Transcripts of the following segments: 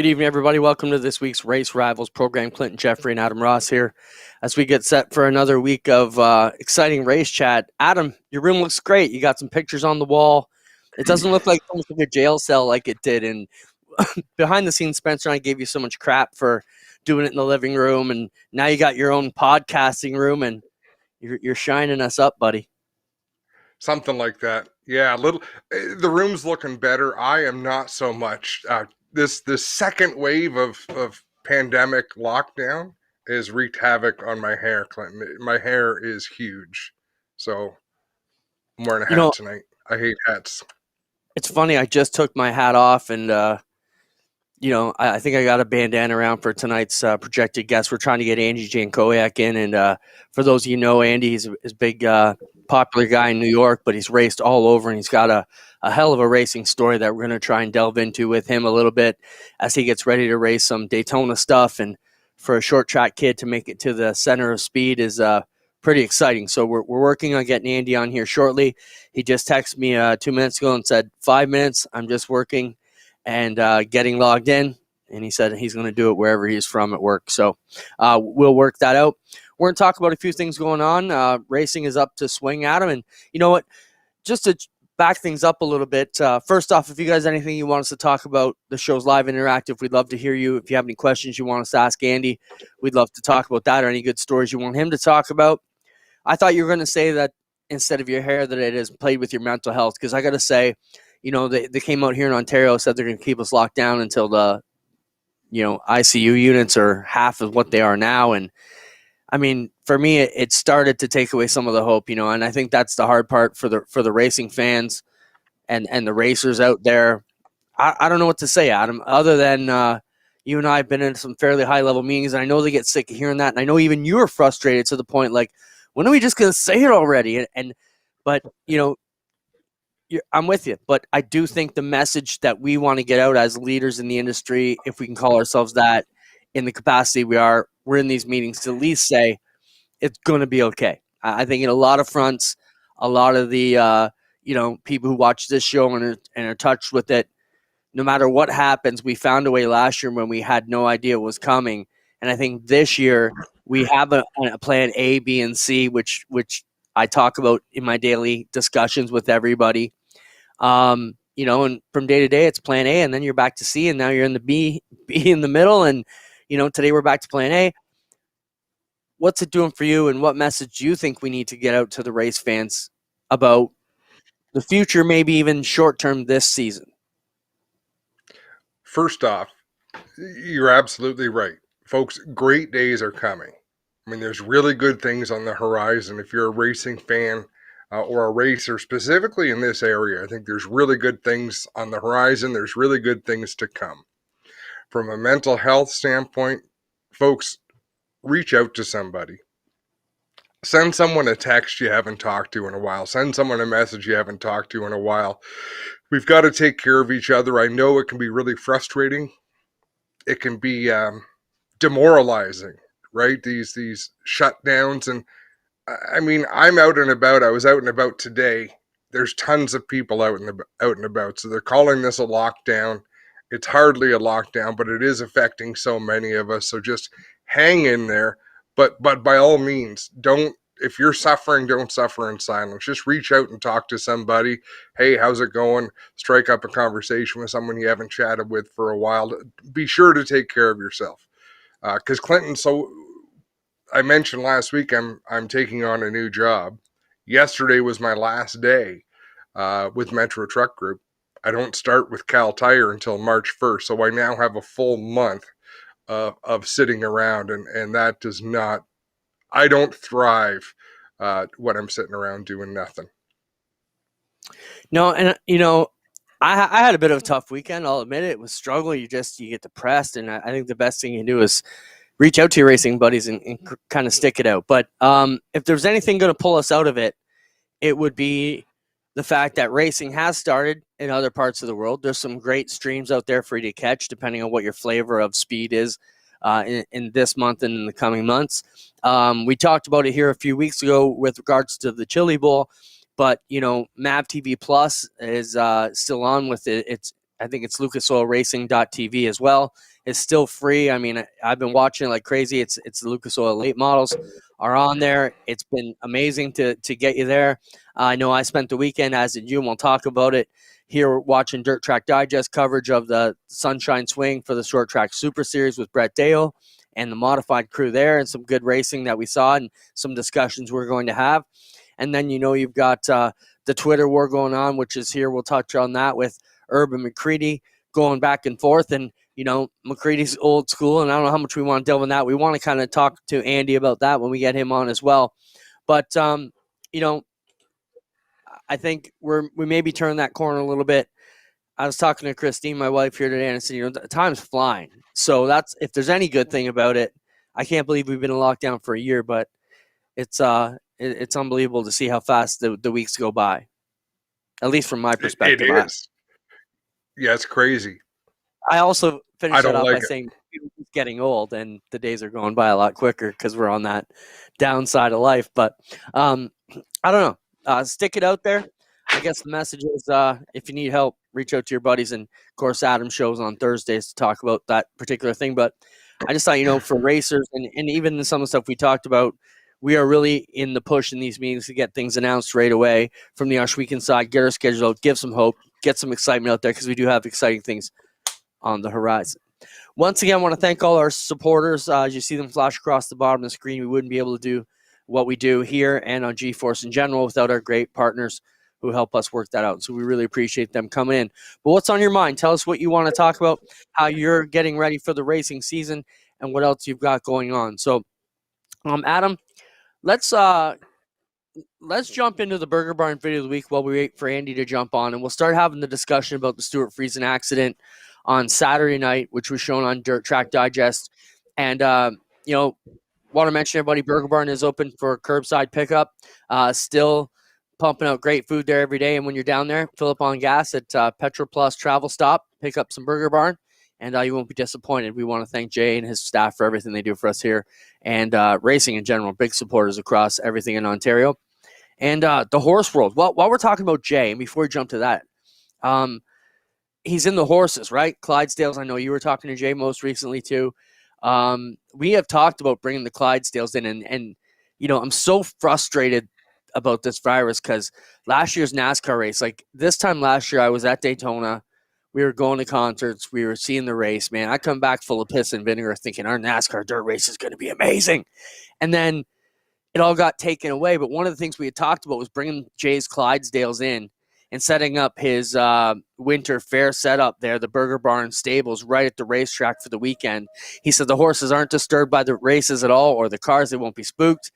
Good evening, everybody. Welcome to this week's Race Rivalz program. Clinton, Geoffrey, and Adam Ross here as we get set for another week of exciting race chat. Adam, your room looks great. You got some pictures on the wall. It doesn't look like almost like a jail cell like it did. And behind the scenes, Spencer and I gave you so much crap for doing it in the living room. And now you got your own podcasting room, and you're shining us up, buddy. Something like that. Yeah, the room's looking better. I am not so much. This second wave of pandemic lockdown has wreaked havoc on my hair, Clinton. My hair is huge. So I'm wearing a hat tonight. I hate hats. It's funny. I just took my hat off, and I think I got a bandana around for tonight's projected guest. We're trying to get Andy Jankowiak in, and for those of you know, Andy is a big, popular guy in New York, but he's raced all over, and he's got a hell of a racing story that we're going to try and delve into with him a little bit as he gets ready to race some Daytona stuff. And for a short track kid to make it to the center of speed is pretty exciting. So we're working on getting Andy on here shortly. He just texted me 2 minutes ago and said, 5 minutes, I'm just working and getting logged in. And he said he's going to do it wherever he's from at work. So we'll work that out. We're going to talk about a few things going on. Racing is up to swing, Adam. And you know what? Just to back things up a little bit, first off, if you guys have anything you want us to talk about, the show's live interactive. We'd love to hear you. If you have any questions you want us to ask Andy, we'd love to talk about that, or any good stories you want him to talk about. I thought you were going to say that instead of your hair, that it has played with your mental health, because I got to say, they came out here in Ontario, said they're going to keep us locked down until the ICU units are half of what they are now. And I mean, for me, it started to take away some of the hope, and I think that's the hard part for the racing fans and the racers out there. I don't know what to say, Adam, other than you and I have been in some fairly high level meetings, and I know they get sick of hearing that. And I know even you're frustrated to the point, like, when are we just going to say it already? But I'm with you, but I do think the message that we want to get out as leaders in the industry, if we can call ourselves that, in the capacity we're in these meetings, to at least say it's going to be okay. I think in a lot of fronts, a lot of the people who watch this show and are touched with it, no matter what happens, we found a way last year when we had no idea what was coming, and I think this year we have a plan A, B, and C, which I talk about in my daily discussions with everybody. And from day to day, it's plan A, and then you're back to C, and now you're in the B in the middle. And, today we're back to plan A. What's it doing for you, and what message do you think we need to get out to the race fans about the future, maybe even short term this season? First off, you're absolutely right. Folks, great days are coming. I mean, there's really good things on the horizon. If you're a racing fan, or a racer specifically in this area, I think there's really good things on the horizon. There's really good things to come. From a mental health standpoint, folks, reach out to somebody. Send someone a text you haven't talked to in a while. Send someone a message you haven't talked to in a while. We've got to take care of each other. I know it can be really frustrating. It can be demoralizing, right? These shutdowns. And I mean, I'm out and about. I was out and about today. There's tons of people out and about. So they're calling this a lockdown. It's hardly a lockdown, but it is affecting so many of us. So just hang in there. But by all means, if you're suffering, don't suffer in silence. Just reach out and talk to somebody. Hey, how's it going? Strike up a conversation with someone you haven't chatted with for a while. Be sure to take care of yourself. Because Clinton, I mentioned last week I'm taking on a new job. Yesterday was my last day with Metro Truck Group. I don't start with Cal Tire until March 1st, so I now have a full month of sitting around, and that does not. I don't thrive when I'm sitting around doing nothing. No, and I had a bit of a tough weekend. I'll admit it. It was struggling. You get depressed, and I think the best thing you can do is reach out to your racing buddies and kind of stick it out. But if there's anything going to pull us out of it, it would be the fact that racing has started in other parts of the world. There's some great streams out there for you to catch, depending on what your flavor of speed is in this month and in the coming months. We talked about it here a few weeks ago with regards to the Chili Bowl, but, MAV TV Plus is still on with its I think it's lucasoilracing.tv as well. It's still free. I mean, I've been watching it like crazy. It's the Lucas Oil late models are on there. It's been amazing to get you there. I know I spent the weekend, as did you, and we'll talk about it here, watching Dirt Track Digest coverage of the Sunshine Swing for the Short Track Super Series with Brett Dale and the modified crew there, and some good racing that we saw and some discussions we're going to have. And then, you've got the Twitter war going on, which is here. We'll touch on that with Herb and McCready going back and forth. And, McCready's old school, and I don't know how much we want to delve in that. We want to kind of talk to Andy about that when we get him on as well. But, I think we maybe turn that corner a little bit. I was talking to Christine, my wife, here today, and I said, time's flying. So that's, if there's any good thing about it, I can't believe we've been in lockdown for a year, but it's unbelievable to see how fast the weeks go by, at least from my perspective. It is. Yeah, it's crazy. I also finished that off by it. saying it's getting old and the days are going by a lot quicker because we're on that downside of life. But I don't know. Stick it out there. I guess the message is if you need help, reach out to your buddies. And, of course, Adam shows on Thursdays to talk about that particular thing. But I just thought, for racers and even some of the stuff we talked about, we are really in the push in these meetings to get things announced right away from the Weekend side, get our schedule out, give some hope, get some excitement out there because we do have exciting things on the horizon. Once again, I want to thank all our supporters. As you see them flash across the bottom of the screen, we wouldn't be able to do what we do here and on G-Force in general without our great partners who help us work that out. So we really appreciate them coming in. But what's on your mind? Tell us what you want to talk about, how you're getting ready for the racing season, and what else you've got going on. So, Adam, let's jump into the Burger Barn video of the week while we wait for Andy to jump on, and we'll start having the discussion about the Stuart Friesen accident on Saturday night, which was shown on Dirt Track Digest. And want to mention, everybody, Burger Barn is open for curbside pickup. Still pumping out great food there every day. And when you're down there, fill up on gas at Petro Plus Travel Stop, pick up some Burger Barn, and you won't be disappointed. We want to thank Jay and his staff for everything they do for us here, and racing in general, big supporters across everything in Ontario. And the horse world. Well, while we're talking about Jay, and before we jump to that, he's in the horses, right? Clydesdales. I know you were talking to Jay most recently too. We have talked about bringing the Clydesdales in, and I'm so frustrated about this virus because last year's NASCAR race, like this time last year, I was at Daytona. We were going to concerts. We were seeing the race, man. I come back full of piss and vinegar thinking our NASCAR dirt race is going to be amazing. And then it all got taken away. But one of the things we had talked about was bringing Jay's Clydesdales in and setting up his winter fair setup there, the Burger Barn stables right at the racetrack for the weekend. He said the horses aren't disturbed by the races at all, or the cars, they won't be spooked.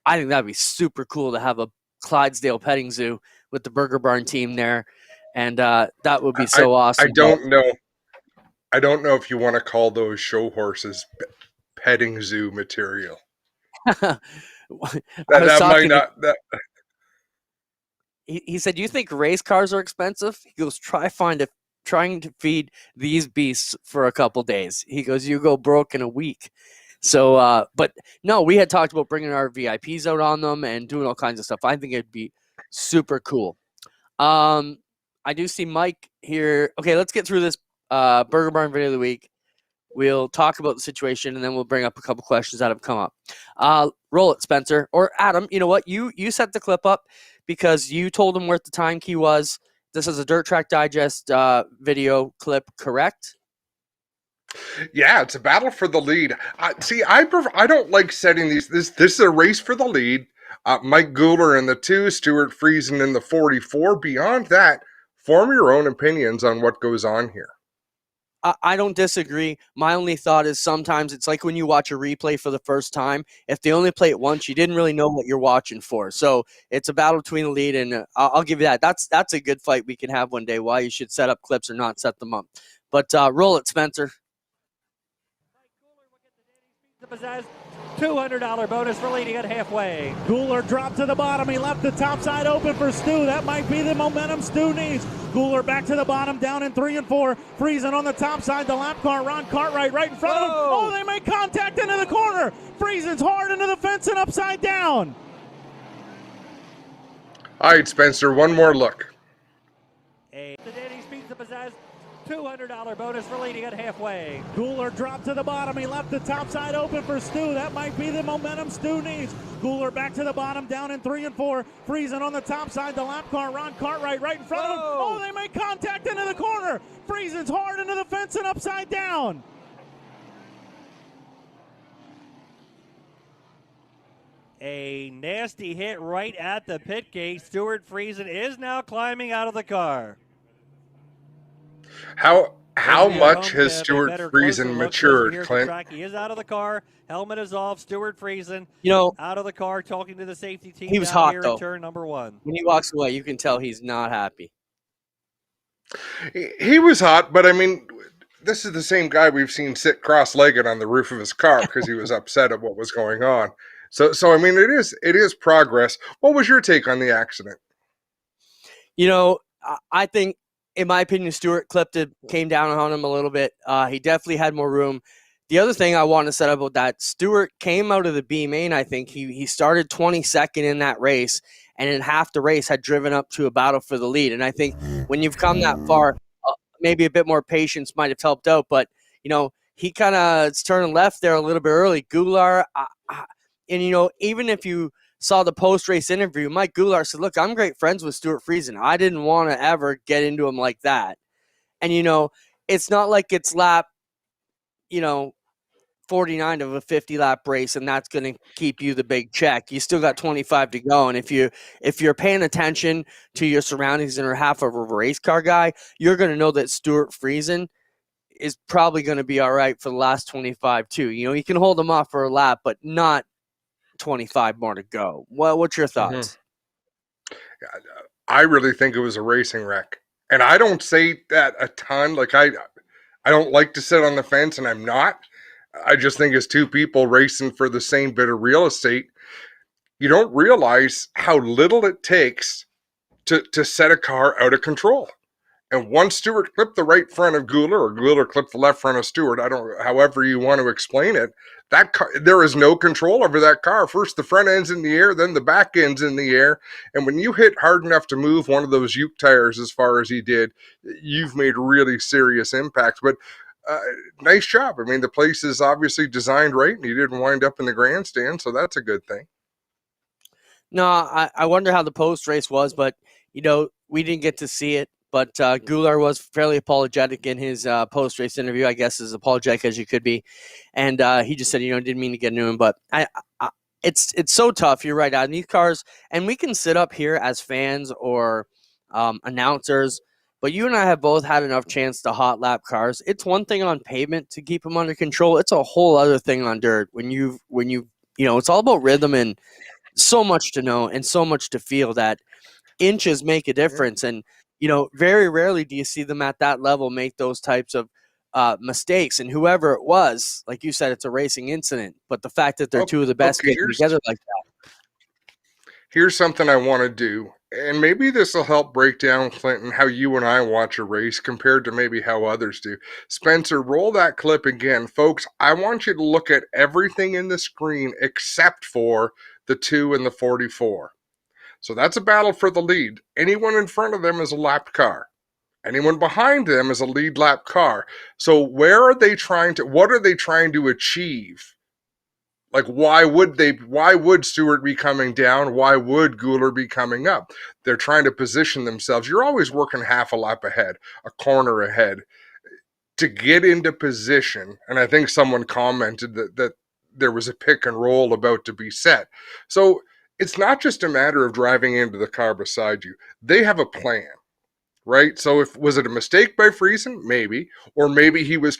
I think that'd be super cool to have a Clydesdale petting zoo with the Burger Barn team there. And that would be so awesome. I don't know if you want to call those show horses petting zoo material. He said, "Do you think race cars are expensive?" He goes, trying to feed these beasts for a couple days. He goes, you go broke in a week. So, but no, we had talked about bringing our VIPs out on them and doing all kinds of stuff. I think it'd be super cool. I do see Mike here. Okay, let's get through this Burger Barn video of the week. We'll talk about the situation, and then we'll bring up a couple questions that have come up. Roll it, Spencer. Or Adam, you know what? You set the clip up because you told him where the time key was. This is a Dirt Track Digest video clip, correct? Yeah, it's a battle for the lead. I don't like setting these. This is a race for the lead. Mike Guler in the 2, Stuart Friesen in the 44. Beyond that, form your own opinions on what goes on here. I don't disagree. My only thought is sometimes it's like when you watch a replay for the first time. If they only play it once, you didn't really know what you're watching for. So it's a battle between the lead, and I'll give you that. That's a good fight we can have one day, why you should set up clips or not set them up. But roll it, Spencer. $200 bonus for leading at halfway. Guler dropped to the bottom. He left the top side open for Stu. That might be the momentum Stu needs. Guler back to the bottom, down in 3 and 4. Friesen on the top side. The lap car, Ron Cartwright right in front of him. Oh, they make contact into the corner. Friesen's hard into the fence and upside down. All right, Spencer, one more look. The Danny speeds the pizzazz. $200 bonus for leading at halfway. Gooler dropped to the bottom. He left the top side open for Stu. That might be the momentum Stu needs. Gooler back to the bottom, down in 3 and 4. Friesen on the top side. The lap car, Ron Cartwright right in front of him. Oh, they make contact into the corner. Friesen's hard into the fence and upside down. A nasty hit right at the pit gate. Stuart Friesen is now climbing out of the car. How much has Stuart Friesen matured, Clint? He is out of the car. Helmet is off. Stuart Friesen, out of the car, talking to the safety team. He was hot, though. In turn number 1. When he walks away, you can tell he's not happy. He was hot, but I mean, this is the same guy we've seen sit cross-legged on the roof of his car because he was upset at what was going on. So I mean, it is progress. What was your take on the accident? I think, in my opinion, Stewart came down on him a little bit. He definitely had more room. The other thing I want to set up about that, Stewart came out of the B main. I think he started 22nd in that race, and in half the race had driven up to a battle for the lead. And I think when you've come that far, maybe a bit more patience might have helped out. But he kind of turned left there a little bit early. Goulart, and even if you saw the post-race interview, Mike Goulart said, look, I'm great friends with Stuart Friesen. I didn't want to ever get into him like that. And, it's not like it's lap, 49 of a 50-lap race, and that's going to keep you the big check. You still got 25 to go. And if you're paying attention to your surroundings and are half of a race car guy, you're going to know that Stuart Friesen is probably going to be all right for the last 25 too. You can hold him off for a lap, but not 25 more to go. Well, what's your thoughts? I really think it was a racing wreck, and I don't say that a ton. Like I don't like to sit on the fence, and I'm not. I just think it's two people racing for the same bit of real estate. You don't realize how little it takes to set a car out of control. And once Stewart clipped the right front of Goulart, or Goulart clipped the left front of Stewart, however you want to explain it, that car, there is no control over that car. First, the front end's in the air, then the back end's in the air. And when you hit hard enough to move one of those Uke tires as far as he did, you've made really serious impacts. But nice job. I mean, the place is obviously designed right, and he didn't wind up in the grandstand, so that's a good thing. No, I wonder how the post race was, but we didn't get to see it. But Goulart was fairly apologetic in his post-race interview, I guess, as apologetic as you could be. And he just said, didn't mean to get into him. But it's so tough. You're right. On these cars, and we can sit up here as fans or announcers, but you and I have both had enough chance to hot lap cars. It's one thing on pavement to keep them under control. It's a whole other thing on dirt when you it's all about rhythm and so much to know and so much to feel that inches make a difference. And very rarely do you see them at that level make those types of mistakes. And whoever it was, like you said, it's a racing incident. But the fact that they're two of the best getting together like that. Here's something I want to do. And maybe this will help break down, Clinton, how you and I watch a race compared to maybe how others do. Spencer, roll that clip again. Folks, I want you to look at everything in the screen except for the 2 and the 44. So that's a battle for the lead. Anyone in front of them is a lapped car. Anyone behind them is a lead lap car. So what are they trying to achieve? Like, why would Stewart be coming down? Why would Goulart be coming up? They're trying to position themselves. You're always working half a lap ahead, a corner ahead to get into position. And I think someone commented that there was a pick and roll about to be set. So it's not just a matter of driving into the car beside you. They have a plan, right? So was it a mistake by Friesen? Maybe. Or maybe he was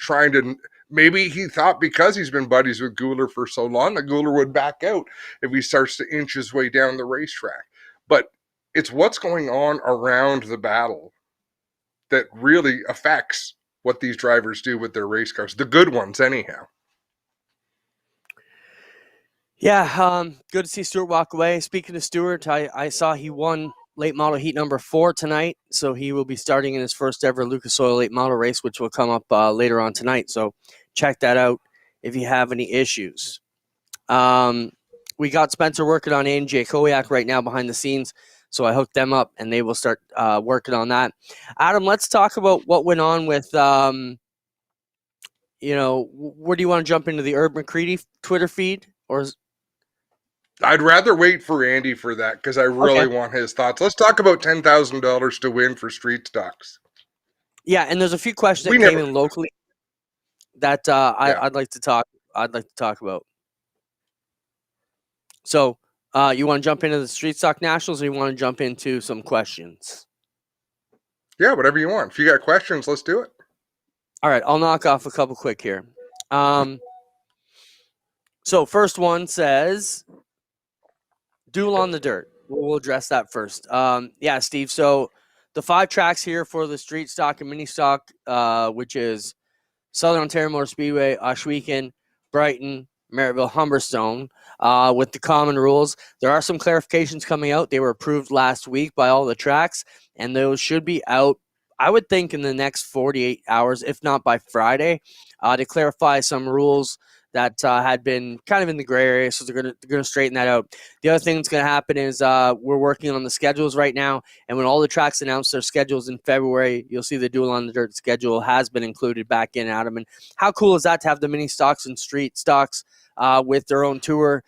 maybe he thought because he's been buddies with Goulart for so long that Goulart would back out if he starts to inch his way down the racetrack. But it's what's going on around the battle that really affects what these drivers do with their race cars. The good ones, anyhow. Yeah, good to see Stewart walk away. Speaking of Stewart, I saw he won late model heat number 4 tonight, so he will be starting in his first ever Lucas Oil late model race, which will come up later on tonight. So check that out if you have any issues. We got Spencer working on Andy Jankowiak right now behind the scenes. So I hooked them up, and they will start working on that. Adam, let's talk about what went on with, where do you want to jump into the Herb McCready Twitter feed? I'd rather wait for Andy for that because I really want his thoughts. Let's talk about $10,000 to win for street stocks. Yeah, and there's a few questions that came in locally that I'd like to talk about. So, you want to jump into the Street Stock Nationals, or you want to jump into some questions? Yeah, whatever you want. If you got questions, let's do it. All right, I'll knock off a couple quick here. So first one says, duel on the dirt. We'll address that first. Yeah, Steve. So the 5 tracks here for the Street Stock and Mini Stock, which is Southern Ontario Motor Speedway, Ohsweken, Brighton, Merrittville, Humberstone, with the common rules. There are some clarifications coming out. They were approved last week by all the tracks, and those should be out, I would think, in the next 48 hours, if not by Friday, to clarify some rules that had been kind of in the gray area. So they're gonna straighten that out. The other thing that's going to happen is we're working on the schedules right now, and when all the tracks announce their schedules in February, you'll see the Duel on the Dirt schedule has been included back in, Adam. And how cool is that to have the mini stocks and street stocks with their own tour,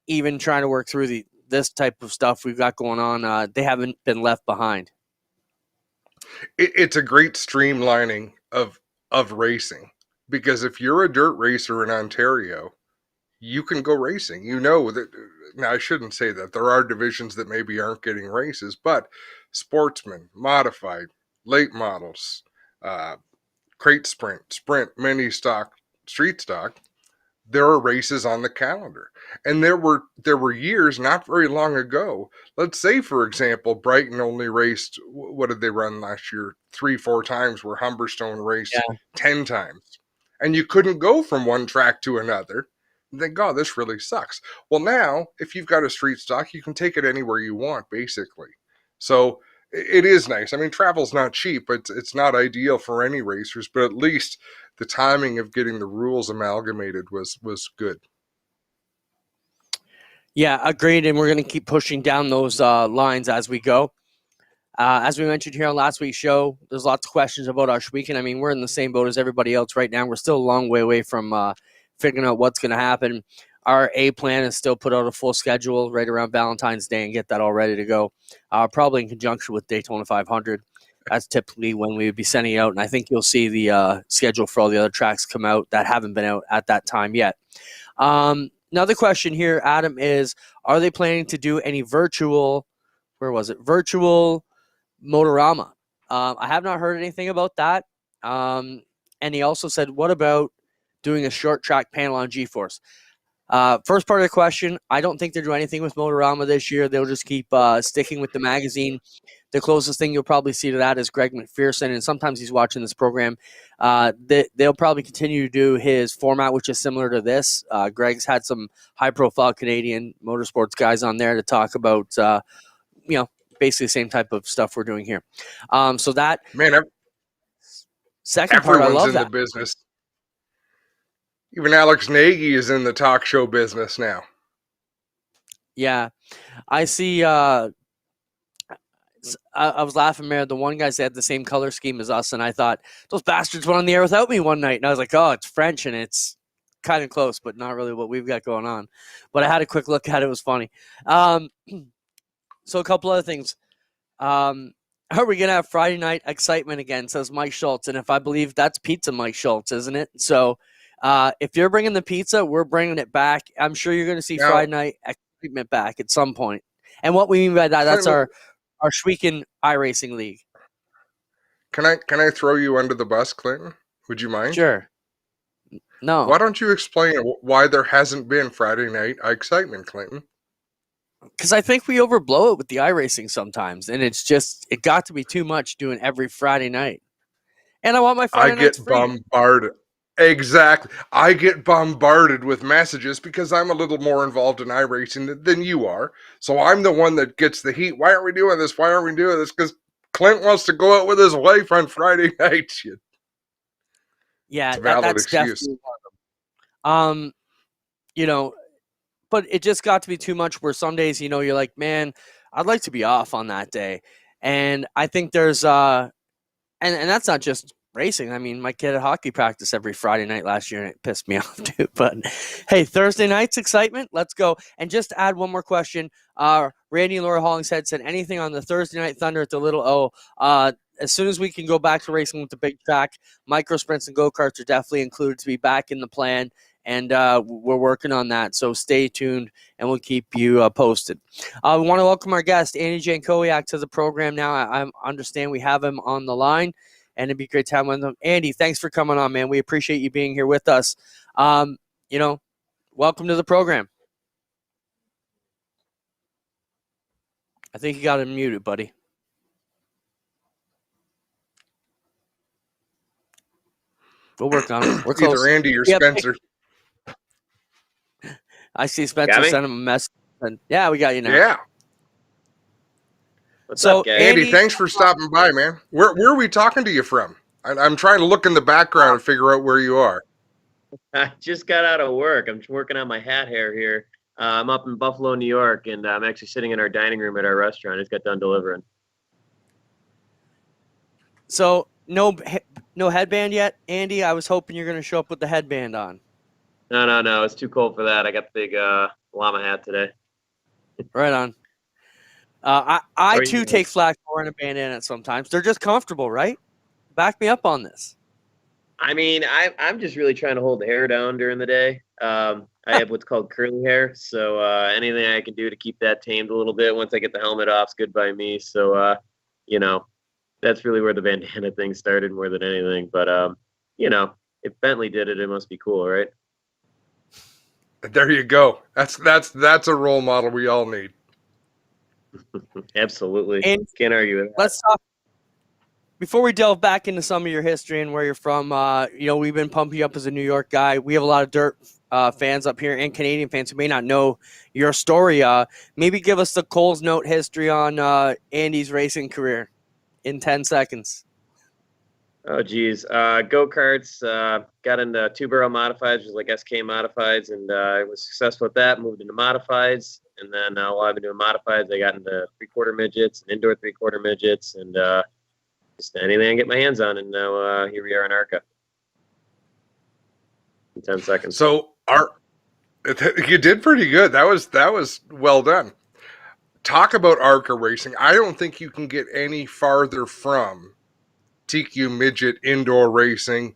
even trying to work through this type of stuff we've got going on? They haven't been left behind. It's a great streamlining of racing, because if you're a dirt racer in Ontario, you can go racing. You know that. Now, I shouldn't say that. There are divisions that maybe aren't getting races, but sportsman, modified, late models, crate sprint, mini stock, street stock, there are races on the calendar. And there were years not very long ago. Let's say, for example, Brighton only raced, what did they run last year? 3-4 times, where Humberstone raced 10 times. And you couldn't go from one track to another. And think, God, this really sucks. Well, now, if you've got a street stock, you can take it anywhere you want, basically. So it is nice. I mean, travel's not cheap, but it's not ideal for any racers, but at least the timing of getting the rules amalgamated was good. Yeah, agreed. And we're going to keep pushing down those lines as we go. As we mentioned here on last week's show, there's lots of questions about Ohsweken. I mean, we're in the same boat as everybody else right now. We're still a long way away from figuring out what's going to happen. Our A plan is still put out a full schedule right around Valentine's Day and get that all ready to go, probably in conjunction with Daytona 500. That's typically when we would be sending it out, and I think you'll see the schedule for all the other tracks come out that haven't been out at that time yet. Another question here, Adam, is, are they planning to do any virtual Motorama? I have not heard anything about that. And he also said, what about doing a short track panel on G-Force? First part of the question, I don't think they're doing anything with Motorama this year. They'll just keep sticking with the magazine. The closest thing you'll probably see to that is Greg McPherson, and sometimes he's watching this program. They'll probably continue to do his format, which is similar to this. Greg's had some high-profile Canadian motorsports guys on there to talk about, basically the same type of stuff we're doing here. So that, man, second part, I love in the business. Even Alex Nagy is in the talk show business now. Yeah, I see. I was laughing, man. The one guy had the same color scheme as us, and I thought, those bastards went on the air without me one night. And I was like, oh, it's French, and it's kind of close, but not really what we've got going on. But I had a quick look at it. It was funny. So a couple other things. Are we going to have Friday night excitement again, says Mike Schultz. And if I believe that's pizza Mike Schultz, isn't it? So if you're bringing the pizza, we're bringing it back. I'm sure you're going to see Friday night excitement back at some point. And what we mean by that, that's our Ohsweken iRacing League. Can I throw you under the bus, Clinton? Would you mind? Sure. No. Why don't you explain why there hasn't been Friday night excitement, Clinton? Because I think we overblow it with the iRacing sometimes, and it got to be too much doing every Friday night. And I want my Friday nights free. Bombarded. Exactly. I get bombarded with messages because I'm a little more involved in iRacing than you are. So I'm the one that gets the heat. Why aren't we doing this? Why aren't we doing this? Because Clint wants to go out with his wife on Friday night. Yeah, that's definitely one of them. But it just got to be too much where some days, you're like, man, I'd like to be off on that day. And I think there's and that's not just racing. I mean, my kid had hockey practice every Friday night last year, and it pissed me off too. But hey, Thursday night's excitement. Let's go. And just to add one more question. Randy and Laura Hollingshead said anything on the Thursday Night Thunder at the Little O. As soon as we can go back to racing with the big track, micro sprints and go-karts are definitely included to be back in the plan. And we're working on that. So stay tuned, and we'll keep you posted. We want to welcome our guest, Andy Jankowiak, to the program now. I understand we have him on the line, and it'd be a great time with him. Andy, thanks for coming on, man. We appreciate you being here with us. Welcome to the program. I think you got him muted, buddy. We'll work on it. We're close. Either Andy or Spencer. I see Spencer sent him a message. Yeah, we got you now. Yeah. What's up, guys? Andy, thanks for stopping by, man. Where are we talking to you from? I'm trying to look in the background and figure out where you are. I just got out of work. I'm working on my hat hair here. I'm up in Buffalo, New York, and I'm actually sitting in our dining room at our restaurant. I just got done delivering. So no headband yet, Andy? I was hoping you're going to show up with the headband on. No. It's too cold for that. I got the big llama hat today. Right on. I too take flack for wearing a bandana sometimes. They're just comfortable, right? Back me up on this. I mean, I'm just really trying to hold the hair down during the day. I have what's called curly hair, so anything I can do to keep that tamed a little bit once I get the helmet off is good by me. So, that's really where the bandana thing started more than anything. But, if Bentley did it, it must be cool, right? There you go. That's a role model we all need. Absolutely. And can't argue with that. Let's talk. Before we delve back into some of your history and where you're from, we've been pumping you up as a New York guy. We have a lot of dirt fans up here and Canadian fans who may not know your story. Maybe give us the Coles Note history on Andy's racing career in 10 seconds. Oh, geez. Go-karts, got into two-barrel modifieds, which was like SK modifieds, and I was successful at that, moved into modifieds. And then while I've been doing modifieds, I got into three-quarter midgets and indoor three-quarter midgets, and just anything I get my hands on. And now here we are in ARCA in 10 seconds. So you did pretty good. That was well done. Talk about ARCA racing. I don't think you can get any farther from TQ midget indoor racing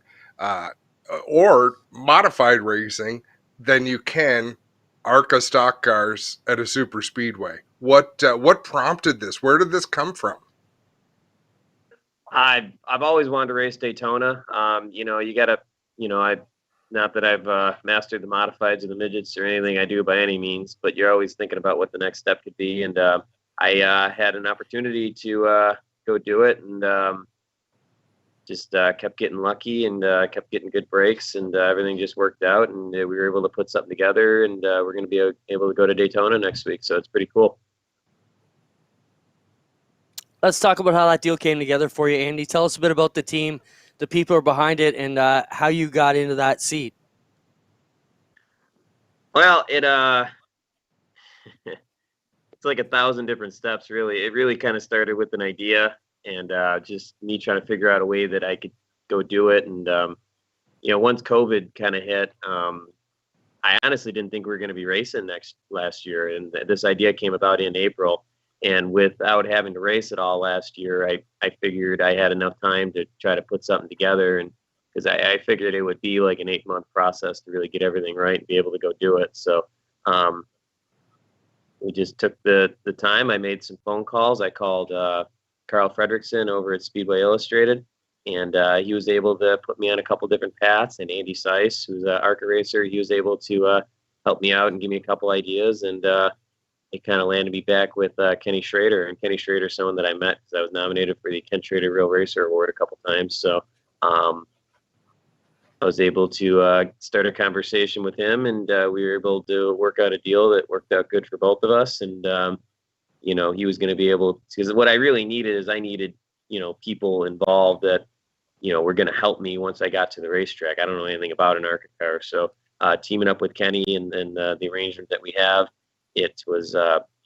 or modified racing than you can ARCA stock cars at a super speedway. What prompted this? Where did this come from? I've always wanted to race Daytona. You gotta, not that I've mastered the modifieds or the midgets or anything I do by any means, but you're always thinking about what the next step could be. And I had an opportunity to go do it, and just kept getting lucky and kept getting good breaks, and everything just worked out, and we were able to put something together, and we're going to be able to go to Daytona next week. So it's pretty cool. Let's talk about how that deal came together for you, Andy. Tell us a bit about the team, the people who are behind it, and how you got into that seat. Well, it's like 1,000 different steps, really. It really kind of started with an idea, and just me trying to figure out a way that I could go do it. And, once COVID kind of hit, I honestly didn't think we were going to be racing last year. And this idea came about in April. And without having to race at all last year, I figured I had enough time to try to put something together. And because I figured it would be like an 8-month process to really get everything right and be able to go do it. So we just took the time. I made some phone calls. I called Carl Fredrickson over at Speedway Illustrated, and he was able to put me on a couple different paths. And Andy Seiss, who's an ARCA racer, he was able to help me out and give me a couple ideas. And it kind of landed me back with Kenny Schrader. And Kenny Schrader is someone that I met because I was nominated for the Ken Schrader Real Racer Award a couple times. So I was able to start a conversation with him, and we were able to work out a deal that worked out good for both of us. And, he was going to be able to, because what I really needed is I needed, people involved that, were going to help me once I got to the racetrack. I don't know anything about an ARCA car. So teaming up with Kenny and the arrangement that we have, it was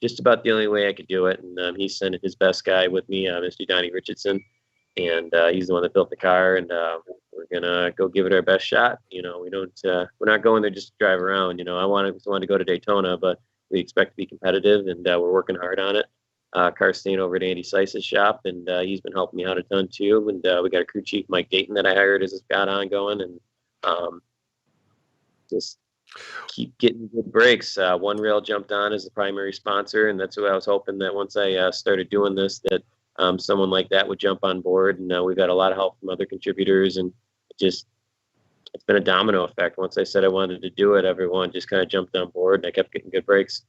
just about the only way I could do it. And he's sending his best guy with me, Mr. Donnie Richardson, and he's the one that built the car, and we're gonna go give it our best shot. You know, we're not going there just to drive around. You know, I wanted to go to Daytona, but we expect to be competitive, and we're working hard on it. Car's staying over at Andy Seiss's shop, and he's been helping me out a ton too. And we got a crew chief, Mike Dayton, that I hired as a scout ongoing, and just keep getting good breaks. One Rail jumped on as the primary sponsor, and that's what I was hoping that once I started doing this, that someone like that would jump on board. And we've got a lot of help from other contributors, and it's been a domino effect. Once I said I wanted to do it, everyone just kind of jumped on board, and I kept getting good breaks.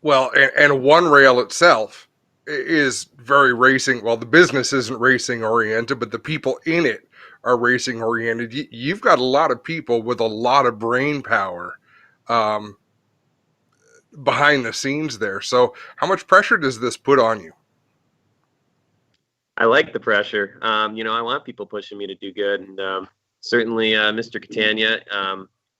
Well, and One Rail itself is very racing. Well, the business isn't racing oriented, but the people in it are racing oriented. You've got a lot of people with a lot of brain power behind the scenes there. So how much pressure does this put on you? I like the pressure. You know, I want people pushing me to do good. And certainly Mr. Catania,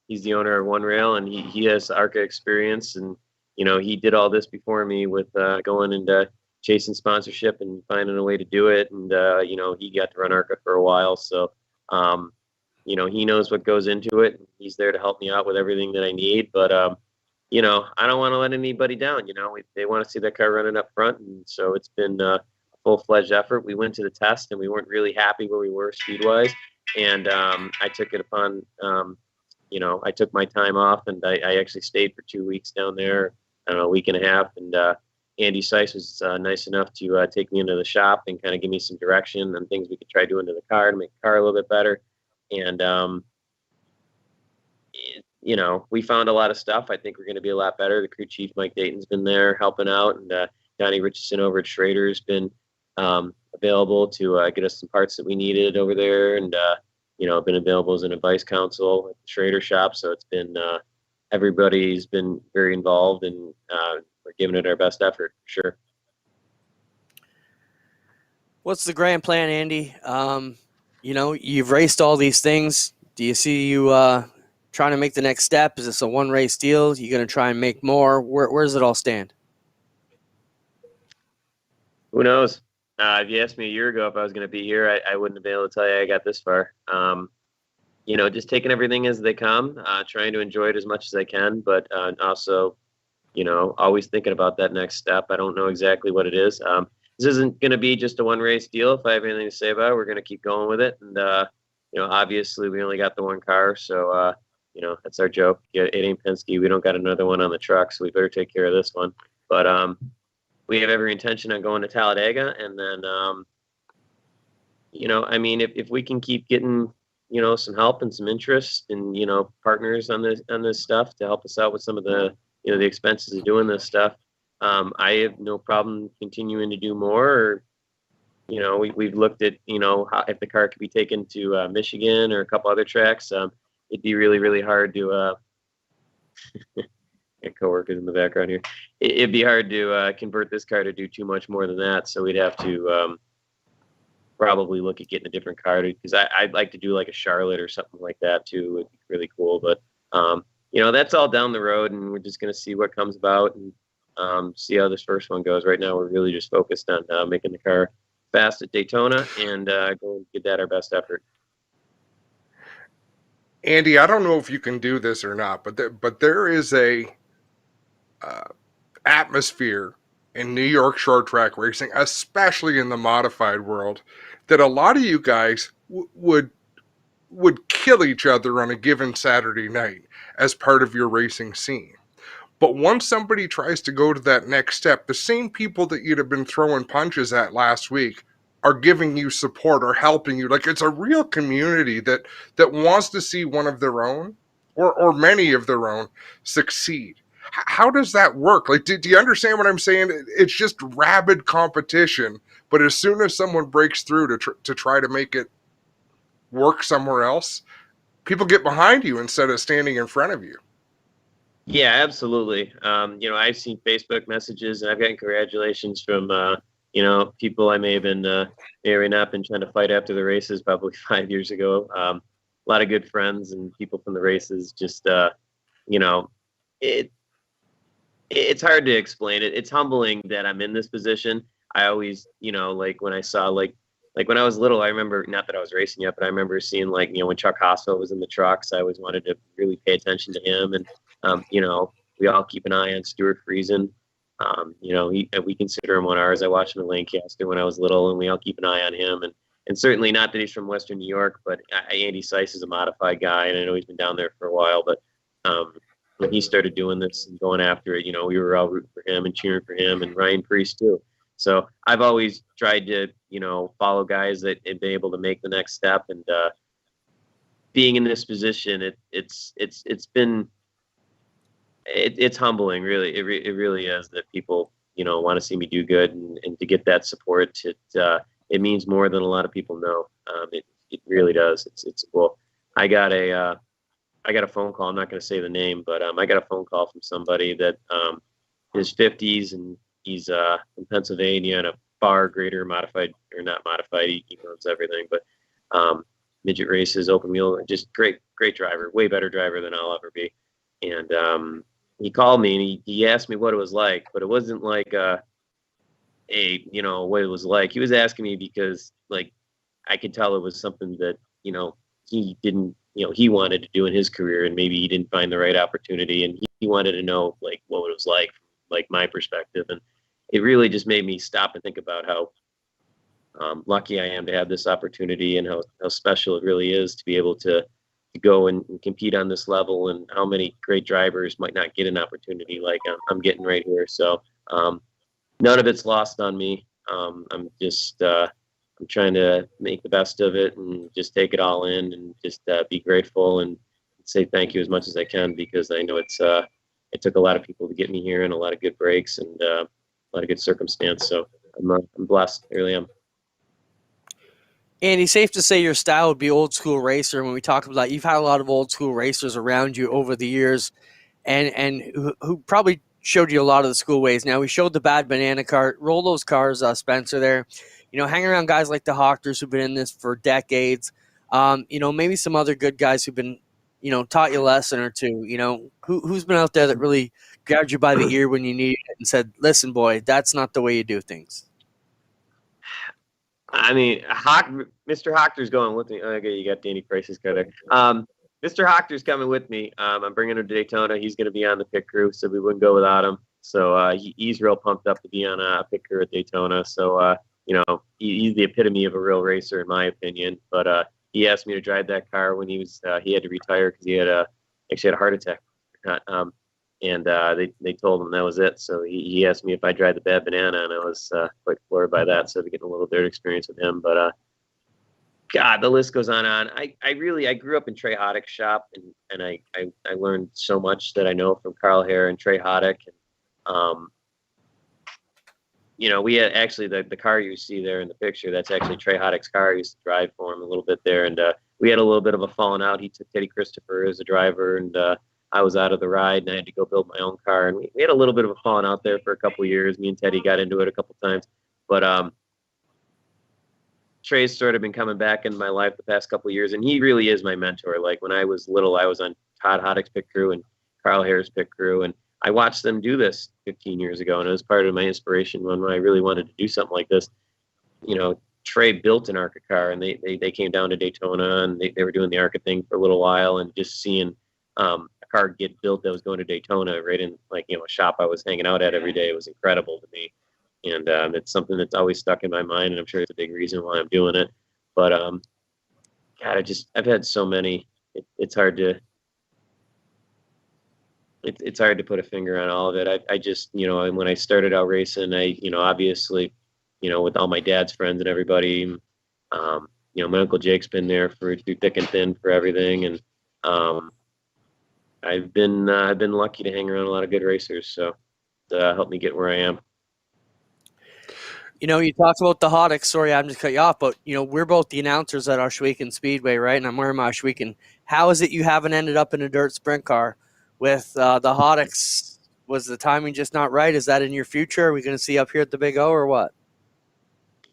he's the owner of One Rail, and he has ARCA experience. And, you know, he did all this before me with going and chasing sponsorship and finding a way to do it. And, you know, he got to run ARCA for a while. So, you know, he knows what goes into it. He's there to help me out with everything that I need. But, you know, I don't want to let anybody down. You know, they want to see that car running up front. And so it's been a full-fledged effort. We went to the test, and we weren't really happy where we were speed-wise. And I took it upon, you know, I took my time off, and I actually stayed for 2 weeks down there, I don't know, a week and a half. And Andy Seiss was nice enough to take me into the shop and kind of give me some direction on things we could try doing to the car to make the car a little bit better. And, you know, we found a lot of stuff. I think we're going to be a lot better. The crew chief, Mike Dayton's been there helping out, and Donnie Richardson over at Schrader's been available to get us some parts that we needed over there, and you know, been available as an advice counsel at the Schrader shop. So it's been everybody's been very involved, and we're giving it our best effort for sure. What's the grand plan, Andy? You know, you've raced all these things. Do you see you trying to make the next step? Is this a one race deal? You going to try and make more? Where does it all stand? Who knows? If you asked me a year ago if I was going to be here, I wouldn't have been able to tell you I got this far. You know, just taking everything as they come, trying to enjoy it as much as I can, but also, you know, always thinking about that next step. I don't know exactly what it is. This isn't going to be just a one race deal. If I have anything to say about it, we're going to keep going with it. And, you know, obviously we only got the one car. So, you know, that's our joke. It ain't Penske. We don't got another one on the truck, so we better take care of this one. But we have every intention on going to Talladega. And then, you know, I mean, if we can keep getting, you know, some help and some interest and, you know, partners on this stuff to help us out with some of the, you know, the expenses of doing this stuff, I have no problem continuing to do more. Or, you know, we've looked at, you know, how, if the car could be taken to Michigan or a couple other tracks. It'd be really, really hard to coworkers in the background here. It'd be hard to convert this car to do too much more than that. So we'd have to probably look at getting a different car, because I'd like to do like a Charlotte or something like that too. It'd be really cool. But you know, that's all down the road, and we're just going to see what comes about and see how this first one goes. Right now, we're really just focused on making the car fast at Daytona and go and get that our best effort. Andy, I don't know if you can do this or not, but there is a atmosphere in New York short track racing, especially in the modified world, that a lot of you guys would kill each other on a given Saturday night as part of your racing scene. But once somebody tries to go to that next step, the same people that you'd have been throwing punches at last week are giving you support or helping you. Like, it's a real community that wants to see one of their own or many of their own succeed. How does that work? Like, do you understand what I'm saying? It's just rabid competition, but as soon as someone breaks through to try to make it work somewhere else, people get behind you instead of standing in front of you. Yeah, absolutely. You know, I've seen Facebook messages, and I've gotten congratulations from, you know, people I may have been, may or may not been trying to fight after the races probably 5 years ago. A lot of good friends and people from the races. Just, you know, It's hard to explain it. It's humbling that I'm in this position. I always, like when I saw like when I was little, I remember, not that I was racing yet, but I remember seeing like, when Chuck Hossfeld was in the trucks, I always wanted to really pay attention to him. And, we all keep an eye on Stuart Friesen. We consider him one of ours. I watched him in Lancaster when I was little, and we all keep an eye on him. And certainly not that he's from Western New York, but Andy Seiss is a modified guy, and I know he's been down there for a while. But when he started doing this and going after it, we were all rooting for him and cheering for him, and Ryan Priest too. So I've always tried to, follow guys that have been able to make the next step. And being in this position, it's humbling, really. It really is, that people, want to see me do good, and to get that support. It means more than a lot of people know. It really does. It's cool. I got a phone call. I'm not going to say the name, but I got a phone call from somebody that his 50s, and he's in Pennsylvania, and a far greater modified, or not modified, he runs everything, but midget races, open wheel, just great driver, way better driver than I'll ever be. And he called me, and he asked me what it was like, but it wasn't like what it was like. He was asking me because, like, I could tell it was something that, he didn't, he wanted to do in his career, and maybe he didn't find the right opportunity, and he wanted to know, like, what it was like, my perspective. And it really just made me stop and think about how lucky I am to have this opportunity, and how special it really is to be able to go and compete on this level, and how many great drivers might not get an opportunity like I'm getting right here. So none of it's lost on me. I'm just I'm trying to make the best of it, and just take it all in, and just be grateful, and say thank you as much as I can, because I know it took a lot of people to get me here, and a lot of good breaks, and a lot of good circumstance. So I'm blessed. I really am. Andy, safe to say your style would be old school racer. When we talk about that, you've had a lot of old school racers around you over the years, and who probably showed you a lot of the school ways. Now, we showed the bad banana cart. Roll those cars, Spencer, there. Hang around guys like the Hochters who've been in this for decades. Maybe some other good guys who've been, taught you a lesson or two. Who's been out there that really grabbed you by the ear when you needed it and said, listen, boy, that's not the way you do things? I mean, Mr. Hochter's going with me. Okay, you got Danny Price's car there. Mr. Hochter's coming with me. I'm bringing him to Daytona. He's going to be on the pit crew, so we wouldn't go without him. So he's real pumped up to be on a pit crew at Daytona. So, he's the epitome of a real racer, in my opinion. But he asked me to drive that car when he had to retire, because he had actually had a heart attack. And they told him that was it. So he asked me if I drive the bad banana, and I was quite floored by that. So to get a little dirt experience with him. But God, the list goes on. I grew up in Trey Hoddick's shop, and I learned so much that I know from Carl Hare and Trey Hoddick. And we had actually the car you see there in the picture. That's actually Trey Hoddick's car. I used to drive for him a little bit there, and we had a little bit of a falling out. He took Teddy Christopher as a driver, and I was out of the ride, and I had to go build my own car. And we had a little bit of a falling out there for a couple of years. Me and Teddy got into it a couple of times. But Trey's sort of been coming back into my life the past couple of years, and he really is my mentor. Like, when I was little, I was on Todd Hoddick's pit crew and Carl Hare's pit crew, and I watched them do this 15 years ago, and it was part of my inspiration when I really wanted to do something like this. Trey built an ARCA car, and they came down to Daytona, and they were doing the ARCA thing for a little while, and just seeing a car get built that was going to Daytona right in, like, a shop I was hanging out at every day. It was incredible to me. And it's something that's always stuck in my mind, and I'm sure it's a big reason why I'm doing it. But God, I've had so many. It's hard to put a finger on all of it. I just, when I started out racing, obviously, with all my dad's friends and everybody, my Uncle Jake's been there through thick and thin for everything, and I've been lucky to hang around a lot of good racers, so helped me get where I am. You talked about the Hoddick. Sorry, I'm just cut you off, but we're both the announcers at Ohsweken Speedway, right? And I'm wearing my Ohsweken. How is it you haven't ended up in a dirt sprint car with the Hoddicks? Was the timing just not right? Is that in your future? Are we going to see up here at the Big O, or what?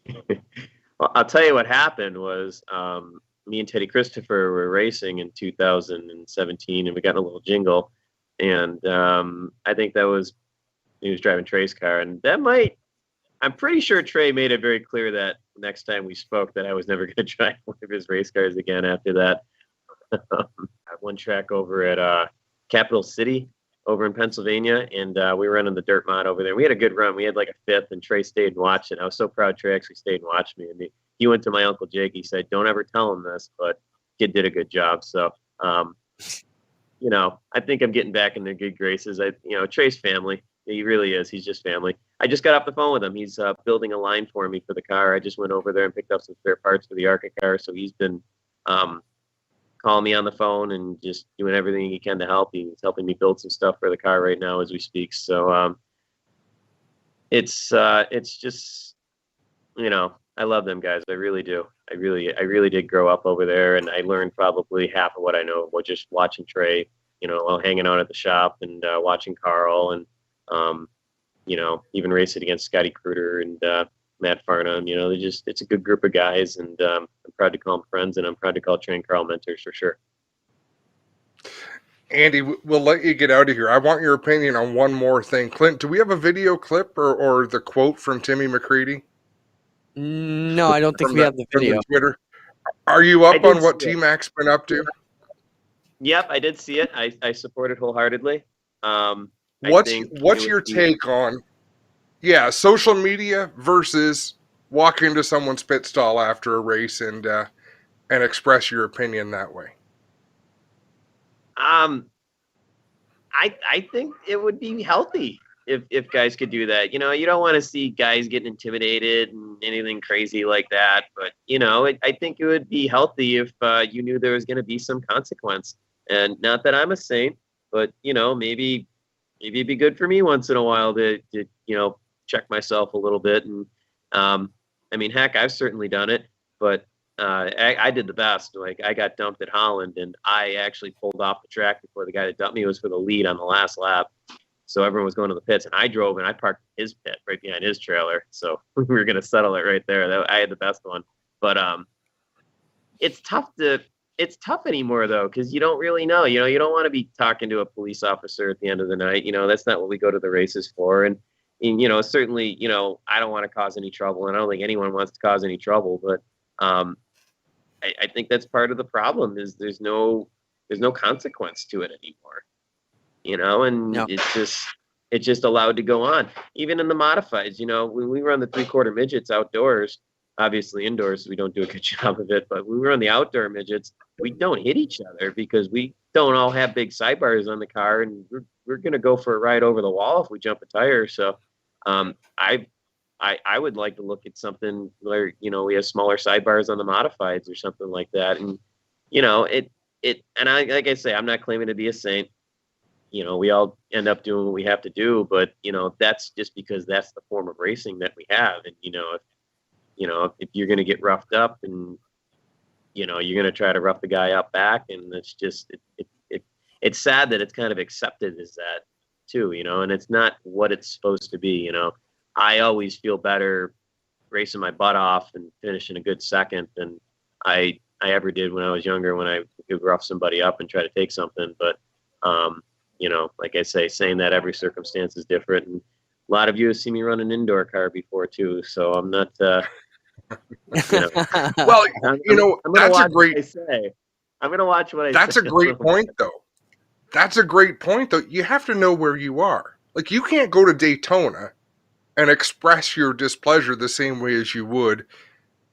Well, I'll tell you what happened was me and Teddy Christopher were racing in 2017, and we got in a little jingle, and I think that was He was driving Trey's car, and I'm pretty sure Trey made it very clear that next time we spoke that I was never going to drive one of his race cars again after that. I have one track over at Capital City over in Pennsylvania, and we were running the dirt mod over there. We had a good run. We had like a fifth, and Trey stayed and watched it. I was so proud Trey actually stayed and watched me. And he went to my Uncle Jake. He said, don't ever tell him this, but kid did a good job. So, you know, I think I'm getting back in the good graces. Trey's family. He really is. He's just family. I just got off the phone with him. He's building a line for me for the car. I just went over there and picked up some spare parts for the ARCA car. So he's been calling me on the phone and just doing everything he can to help. He's helping me build some stuff for the car right now as we speak. So it's just, you know, I love them guys. I really do. I really did grow up over there, and I learned probably half of what I know while just watching Trey, you know, while hanging out at the shop and watching Carl and, you know, even racing against Scotty Kruder and Matt Farnham. You know, it's a good group of guys, and I'm proud to call them friends, and I'm proud to call Train Carl mentors for sure. Andy, we'll let you get out of here. I want your opinion on one more thing. Clint, do we have a video clip or the quote from Timmy McCready? No, I don't think we have the video. Twitter. Are you up on what T-Mac's been up to? Yep, I did see it. I support it wholeheartedly. What's your take on social media versus walk into someone's pit stall after a race and express your opinion that way? I think it would be healthy if guys could do that. You know, you don't want to see guys getting intimidated and anything crazy like that. But, you know, I think it would be healthy if you knew there was going to be some consequence. And not that I'm a saint, but, you know, maybe it'd be good for me once in a while to you know, check myself a little bit. And, I mean, heck, I've certainly done it, but I did the best. Like, I got dumped at Holland, and I actually pulled off the track before the guy that dumped me was for the lead on the last lap. So everyone was going to the pits, and I drove, and I parked his pit right behind his trailer. So we were going to settle it right there. I had the best one. But it's tough anymore, though, because you don't really know. You know, you don't want to be talking to a police officer at the end of the night. You know, that's not what we go to the races for. And you know, certainly, you know, I don't want to cause any trouble, and I don't think anyone wants to cause any trouble. But I think that's part of the problem is there's no consequence to it anymore. You know, and it's just allowed to go on. Even in the modifieds, you know, when we run the 3/4 midgets outdoors, obviously indoors we don't do a good job of it, but when we run the outdoor midgets, we don't hit each other because we don't all have big sidebars on the car, and we're going to go for a ride over the wall if we jump a tire. So I would like to look at something where, you know, we have smaller sidebars on the modifieds or something like that. And, you know, and I, like I say, I'm not claiming to be a saint. You know, we all end up doing what we have to do, but, you know, that's just because that's the form of racing that we have. And, you know, if you're going to get roughed up and, you know, you're going to try to rough the guy up back, and it's just, it's sad that it's kind of accepted as that too, you know, and it's not what it's supposed to be. You know, I always feel better racing my butt off and finishing a good second than I ever did when I was younger, when I could rough somebody up and try to take something. But, you know, like I say, saying that every circumstance is different. And a lot of you have seen me run an indoor car before too. So I'm not, you know. Well, you know, that's a great, I'm going to watch what I say. That's a great point though. That's a great point though. You have to know where you are. Like, you can't go to Daytona and express your displeasure the same way as you would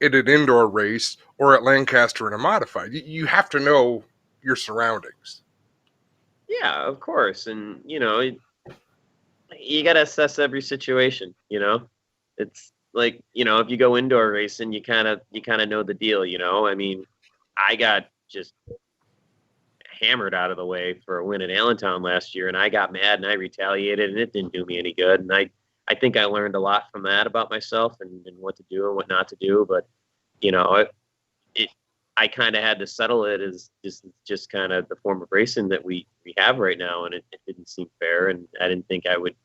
at an indoor race or at Lancaster in a modified. You have to know your surroundings. Yeah, of course. And, you know, you got to assess every situation, you know. It's like, you know, if you go indoor racing, you kind of know the deal, you know. I mean, I got just hammered out of the way for a win at Allentown last year, and I got mad and I retaliated, and it didn't do me any good. And I think I learned a lot from that about myself and what to do and what not to do. But, you know, I kind of had to settle it as just kind of the form of racing that we have right now, and it didn't seem fair, and I didn't think I would.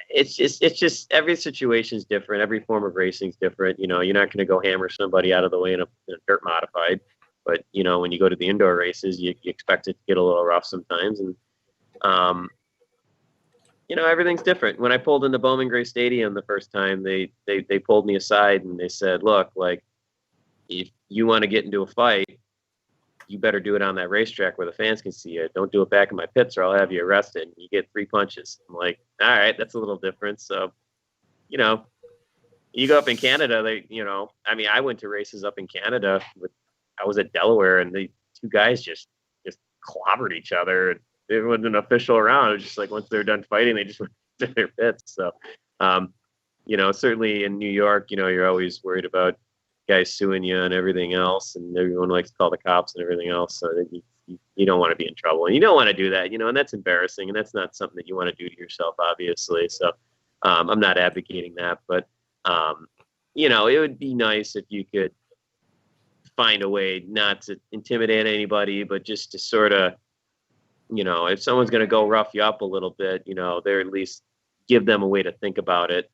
It's just every situation is different. Every form of racing is different. You know, you're not going to go hammer somebody out of the way in a dirt modified, but, you know, when you go to the indoor races, you expect it to get a little rough sometimes. And everything's different. When I pulled into Bowman Gray Stadium the first time, they pulled me aside and they said, look, like, if you want to get into a fight, you better do it on that racetrack where the fans can see it. Don't do it back in my pits or I'll have you arrested. You get 3 punches. I'm like, all right, that's a little different. So, you go up in Canada, I went to races up in Canada I was at Delaware and the 2 guys just clobbered each other. It wasn't an official round. It was just like once they're done fighting, they just went to their pits. So, certainly in New York, you're always worried about guys suing you and everything else, and everyone likes to call the cops and everything else. So you don't want to be in trouble, and you don't want to do that, and that's embarrassing, and that's not something that you want to do to yourself, obviously. So I'm not advocating that, but it would be nice if you could find a way not to intimidate anybody, but just to sort of, if someone's going to go rough you up a little bit, they're at least give them a way to think about it,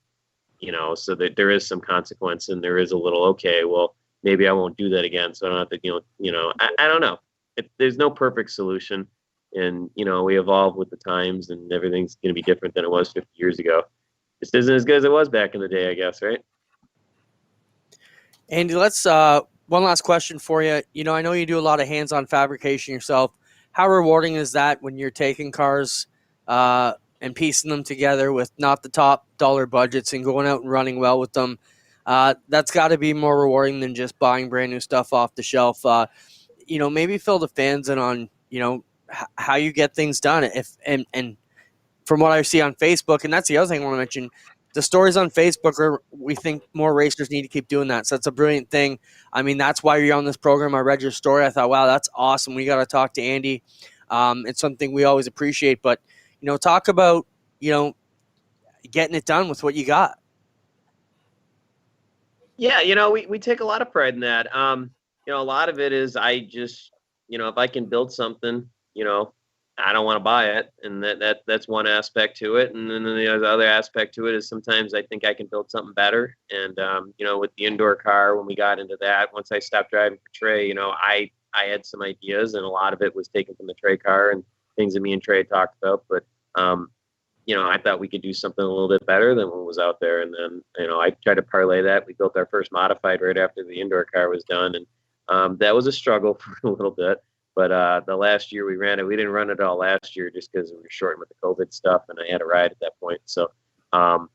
so that there is some consequence and there is a little, okay, well, maybe I won't do that again. So I don't have to, I don't know. There's no perfect solution. And, we evolve with the times and everything's going to be different than it was 50 years ago. This isn't as good as it was back in the day, I guess, right? Andy, let's one last question for you. I know you do a lot of hands-on fabrication yourself. How rewarding is that when you're taking cars and piecing them together with not the top dollar budgets and going out and running well with them? That's got to be more rewarding than just buying brand new stuff off the shelf. Maybe fill the fans in on, how you get things done. And from what I see on Facebook, and that's the other thing I want to mention, the stories on Facebook we think more racers need to keep doing that. So that's a brilliant thing. I mean, that's why you're on this program. I read your story. I thought, wow, that's awesome. We got to talk to Andy. It's something we always appreciate, but, talk about, getting it done with what you got. Yeah. We take a lot of pride in that. A lot of it is I just, if I can build something, I don't want to buy it. And that's one aspect to it. And then the other aspect to it is sometimes I think I can build something better. And, with the indoor car, when we got into that, once I stopped driving for Trey, I had some ideas and a lot of it was taken from the Trey car and things that me and Trey had talked about. But, I thought we could do something a little bit better than what was out there. And then, I tried to parlay that. We built our first modified right after the indoor car was done. And that was a struggle for a little bit. But the last year we ran it, we didn't run it all last year just because we were short with the COVID stuff, and I had a ride at that point. So the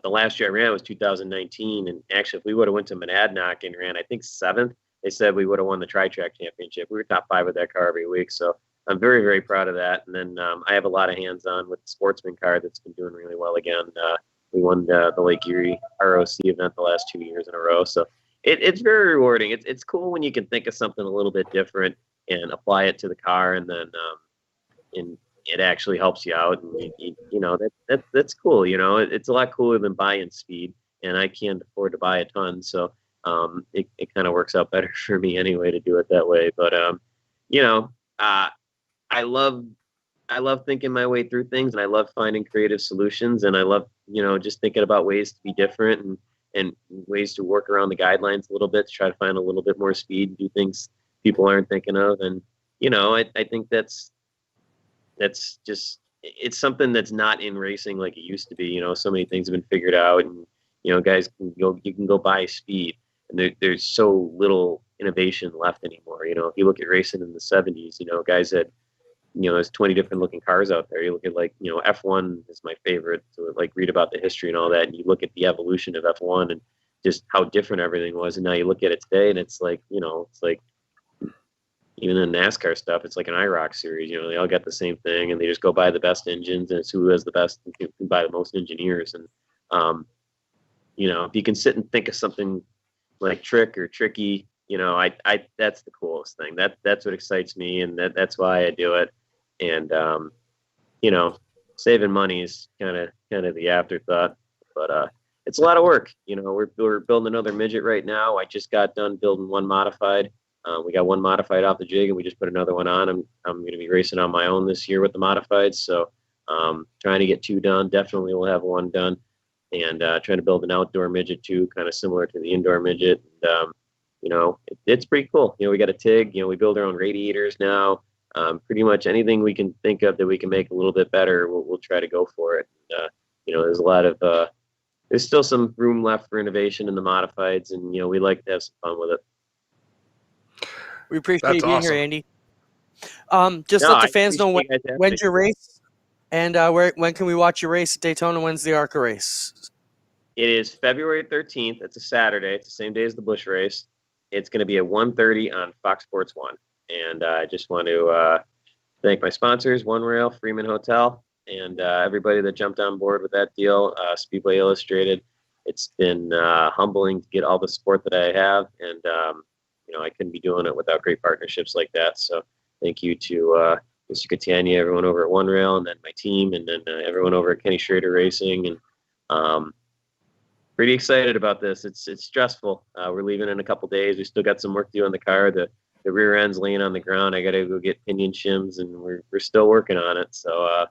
last year I ran was 2019, and actually if we would have went to Monadnock and ran, I think 7th, they said we would have won the Tri-Track Championship. We were top 5 with that car every week, so I'm very, very proud of that. And then I have a lot of hands-on with the Sportsman car that's been doing really well again. We won the Lake Erie ROC event the last 2 years in a row, so it's very rewarding. It's cool when you can think of something a little bit different and apply it to the car, and then and it actually helps you out. And that's cool. It's a lot cooler than buying speed, and I can't afford to buy a ton, so it kind of works out better for me anyway to do it that way. But I love thinking my way through things, and I love finding creative solutions, and I love just thinking about ways to be different and ways to work around the guidelines a little bit to try to find a little bit more speed and do things people aren't thinking of. And, I think that's just, it's something that's not in racing like it used to be. So many things have been figured out, and, guys you can go buy speed, and there's so little innovation left anymore. If you look at racing in the 70s, guys had, there's 20 different looking cars out there. You look at F1 is my favorite. So read about the history and all that. And you look at the evolution of F1 and just how different everything was. And now you look at it today and it's it's like even in NASCAR stuff, it's like an IROC series. They all got the same thing and they just go buy the best engines, and it's who has the best and who can buy the most engineers. And, if you can sit and think of something like Trick or Tricky, that's the coolest thing. That's what excites me. And that's why I do it. And, saving money is kind of the afterthought, but it's a lot of work. We're building another midget right now. I just got done building one modified. We got one modified off the jig, and we just put another one on. I'm going to be racing on my own this year with the modifieds. So trying to get 2 done. Definitely will have 1 done. And trying to build an outdoor midget too, kind of similar to the indoor midget. And, it's pretty cool. We got a TIG. We build our own radiators now. pretty much anything we can think of that we can make a little bit better, we'll try to go for it. There's a lot of there's still some room left for innovation in the modifieds, and we like to have some fun with it. We appreciate That's you being awesome. here, Andy. Let the fans know when's your race, and when can we watch your race at Daytona? When's the ARCA race? It is February 13th. It's a Saturday. It's the same day as the Busch race. It's going to be at 1:30 on Fox Sports 1. And I just want to thank my sponsors, One Rail, Freeman Hotel, and everybody that jumped on board with that deal, Speedway Illustrated. It's been humbling to get all the support that I have, and I couldn't be doing it without great partnerships like that. So thank you to Mr. Catania, everyone over at One Rail, and then my team, and then everyone over at Kenny Schrader Racing, and pretty excited about this. It's stressful. We're leaving in a couple days. We still got some work to do on the car. The rear end's laying on the ground. I got to go get pinion shims, and we're still working on it. So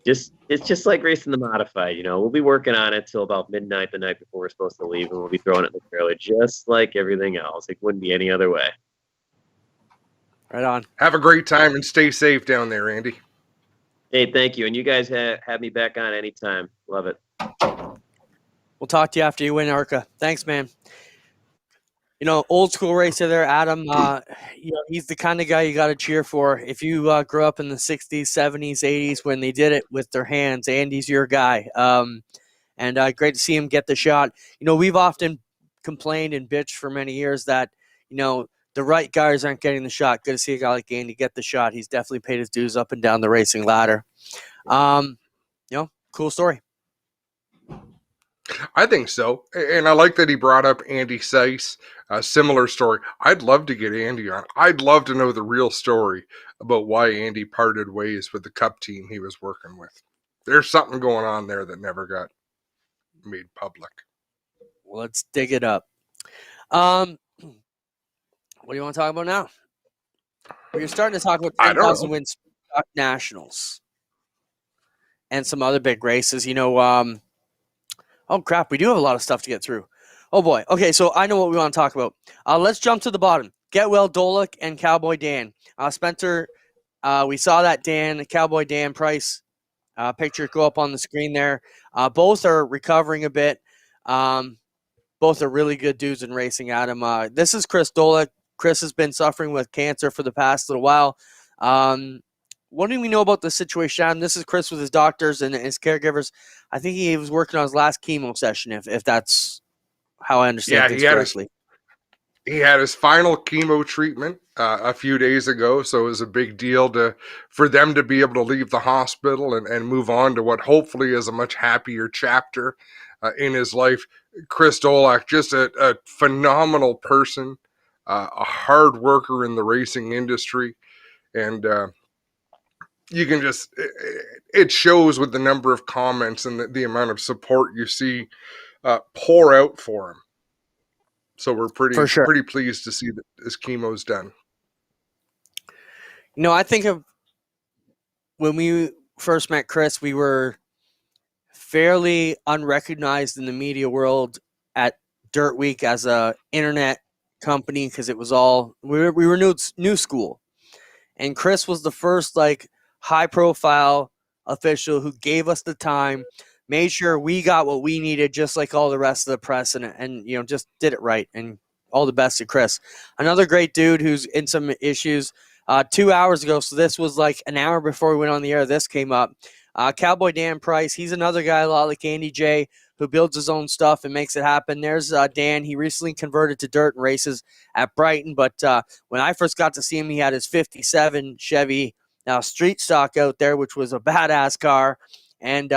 it's just like racing the modified. We'll be working on it till about midnight the night before we're supposed to leave, and we'll be throwing it in the trailer just like everything else. It wouldn't be any other way. Right on. Have a great time and stay safe down there, Andy. Hey, thank you. And you guys have me back on anytime. Love it. We'll talk to you after you win ARCA. Thanks, man. Old school racer there, Adam. He's the kind of guy you got to cheer for. If you grew up in the 60s, 70s, 80s when they did it with their hands, Andy's your guy. And great to see him get the shot. We've often complained and bitched for many years that, the right guys aren't getting the shot. Good to see a guy like Andy get the shot. He's definitely paid his dues up and down the racing ladder. Cool story. I think so. And I like that he brought up Andy Seiss, a similar story. I'd love to get Andy on. I'd love to know the real story about why Andy parted ways with the Cup team he was working with. There's something going on there that never got made public. Well, let's dig it up. What do you want to talk about now? Well, you're starting to talk about 10,000 wins Nationals and some other big races. Oh, crap. We do have a lot of stuff to get through. Oh, boy. Okay, so I know what we want to talk about. Let's jump to the bottom. Get Well, Dolick, and Cowboy Dan. Spencer, we saw that Cowboy Dan Price picture go up on the screen there. Both are recovering a bit. Both are really good dudes in racing, Adam. This is Chris Dolick. Chris has been suffering with cancer for the past little while. What do we know about the situation, Adam? This is Chris with his doctors and his caregivers. I think he was working on his last chemo session, if that's how I understand things correctly. He had his final chemo treatment a few days ago, so it was a big deal for them to be able to leave the hospital and move on to what hopefully is a much happier chapter in his life. Chris Dolick, just a phenomenal person, a hard worker in the racing industry, and you can it shows with the number of comments and the amount of support you see pour out for him. So we're pretty pleased to see that his chemo's done. I think of when we first met Chris, we were fairly unrecognized in the media world at Dirt Week as a internet company because it was all we were new school, and Chris was the first high profile official who gave us the time, made sure we got what we needed, just like all the rest of the press, and just did it right. And all the best to Chris. Another great dude who's in some issues. 2 hours ago, so this was like an hour before we went on the air, this came up. Cowboy Dan Price, he's another guy a lot like Andy J, who builds his own stuff and makes it happen. There's Dan. He recently converted to dirt and races at Brighton, but when I first got to see him, he had his 57 Chevy street stock out there, which was a badass car. And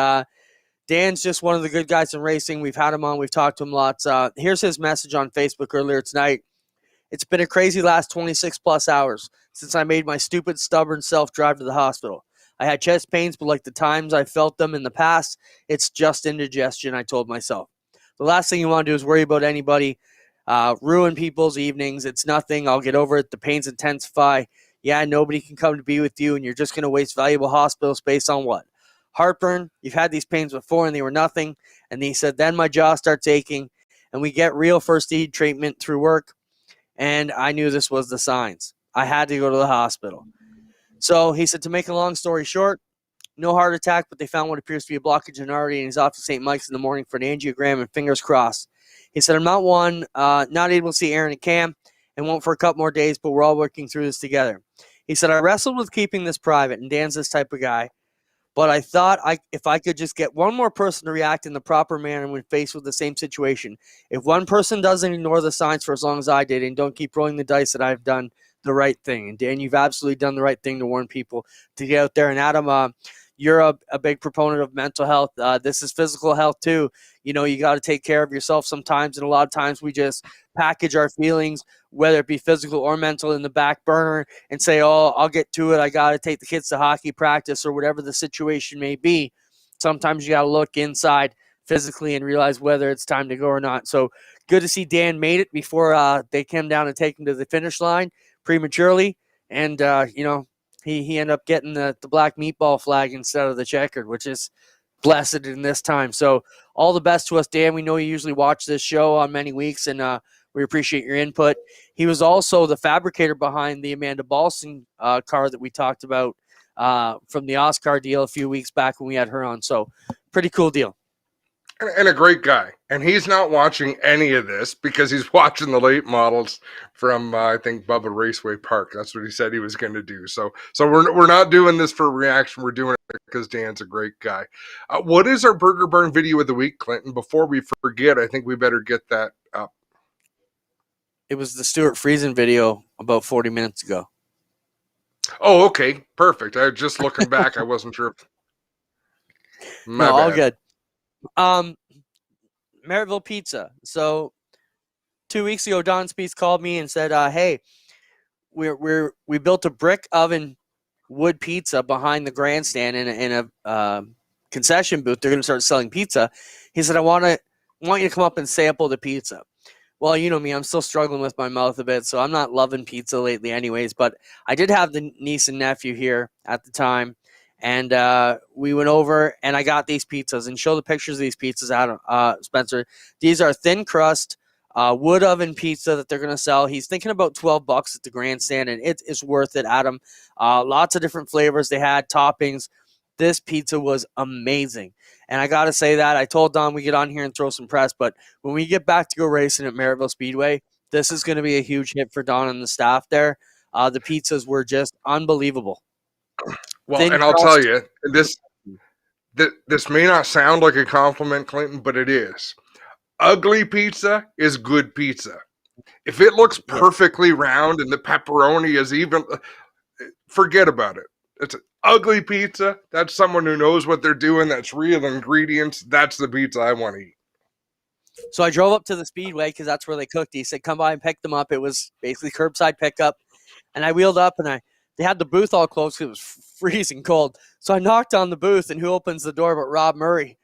Dan's just one of the good guys in racing. We've had him on. We've talked to him lots. Here's his message on Facebook earlier tonight. It's been a crazy last 26 plus hours since I made my stupid, stubborn self drive to the hospital. I had chest pains, but like the times I felt them in the past, it's just indigestion, I told myself. The last thing you want to do is worry about anybody, ruin people's evenings. It's nothing. I'll get over it. The pains intensify. Yeah, nobody can come to be with you, and you're just going to waste valuable hospital space on what? Heartburn. You've had these pains before, and they were nothing. And he said, then my jaw starts aching, and we get real first aid treatment through work. And I knew this was the signs. I had to go to the hospital. So he said, to make a long story short, no heart attack, but they found what appears to be a blockage in artery, and he's off to St. Mike's in the morning for an angiogram, and fingers crossed. He said, I'm not able to see Aaron and Cam, and won't for a couple more days, but we're all working through this together. He said, I wrestled with keeping this private, and Dan's this type of guy, but I thought if I could just get one more person to react in the proper manner when faced with the same situation. If one person doesn't ignore the signs for as long as I did and don't keep rolling the dice, that I've done the right thing. And Dan, you've absolutely done the right thing to warn people to get out there. And Adam, you're a big proponent of mental health. This is physical health too. You know, you got to take care of yourself sometimes. And a lot of times we just package our feelings, whether it be physical or mental, in the back burner and say, oh, I'll get to it. I got to take the kids to hockey practice or whatever the situation may be. Sometimes you got to look inside physically and realize whether it's time to go or not. So good to see Dan made it before they came down and take him to the finish line prematurely. And, he ended up getting the black meatball flag instead of the checkered, which is blessed in this time. So all the best to us, Dan. We know you usually watch this show on many weeks, and we appreciate your input. He was also the fabricator behind the Amanda Balson car that we talked about from the Oscar deal a few weeks back when we had her on. So pretty cool deal. And a great guy. And he's not watching any of this because he's watching the late models from, I think, Bubba Raceway Park. That's what he said he was going to do. So we're not doing this for reaction. We're doing it because Dan's a great guy. What is our Burger Barn video of the week, Clinton? Before we forget, I think we better get that up. It was the Stuart Friesen video about 40 minutes ago. Oh, okay. Perfect. I was just looking back. I wasn't sure. No, all good. Merrittville Pizza. So 2 weeks ago, Don Spees called me and said, hey, we built a brick oven wood pizza behind the grandstand in a concession booth. They're going to start selling pizza. He said, I want you to come up and sample the pizza. Well, you know me, I'm still struggling with my mouth a bit, so I'm not loving pizza lately anyways, but I did have the niece and nephew here at the time. And we went over, and I got these pizzas, and show the pictures of these pizzas out, Spencer. These are thin crust, wood oven pizza that they're going to sell. He's thinking about $12 at the grandstand, and it is worth it, Adam. Lots of different flavors. They had toppings. This pizza was amazing. And I got to say that. I told Don we get on here and throw some press, but when we get back to go racing at Merrittville Speedway, this is going to be a huge hit for Don and the staff there. The pizzas were just unbelievable. Well, and I'll tell you, this may not sound like a compliment, Clinton, but it is. Ugly pizza is good pizza. If it looks perfectly round and the pepperoni is even, forget about it. It's an ugly pizza. That's someone who knows what they're doing. That's real ingredients. That's the pizza I want to eat. So I drove up to the Speedway because that's where they cooked. He said, come by and pick them up. It was basically curbside pickup. And I wheeled up, and they had the booth all closed because it was freezing cold. So I knocked on the booth, and who opens the door but Rob Murray,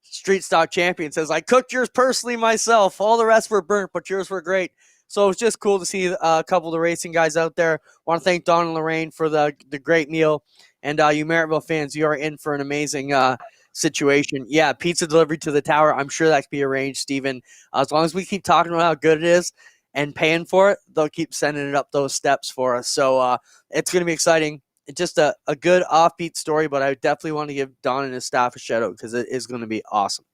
street stock champion, says, I cooked yours personally myself. All the rest were burnt, but yours were great. So it was just cool to see a couple of the racing guys out there. Want to thank Don and Lorraine for the great meal. And you Merrittville fans, you are in for an amazing situation. Yeah, pizza delivery to the tower. I'm sure that could be arranged, Stephen. As long as we keep talking about how good it is and paying for it, they'll keep sending it up those steps for us. So it's going to be exciting. It's just a good offbeat story, but I definitely want to give Don and his staff a shout out because it is going to be awesome.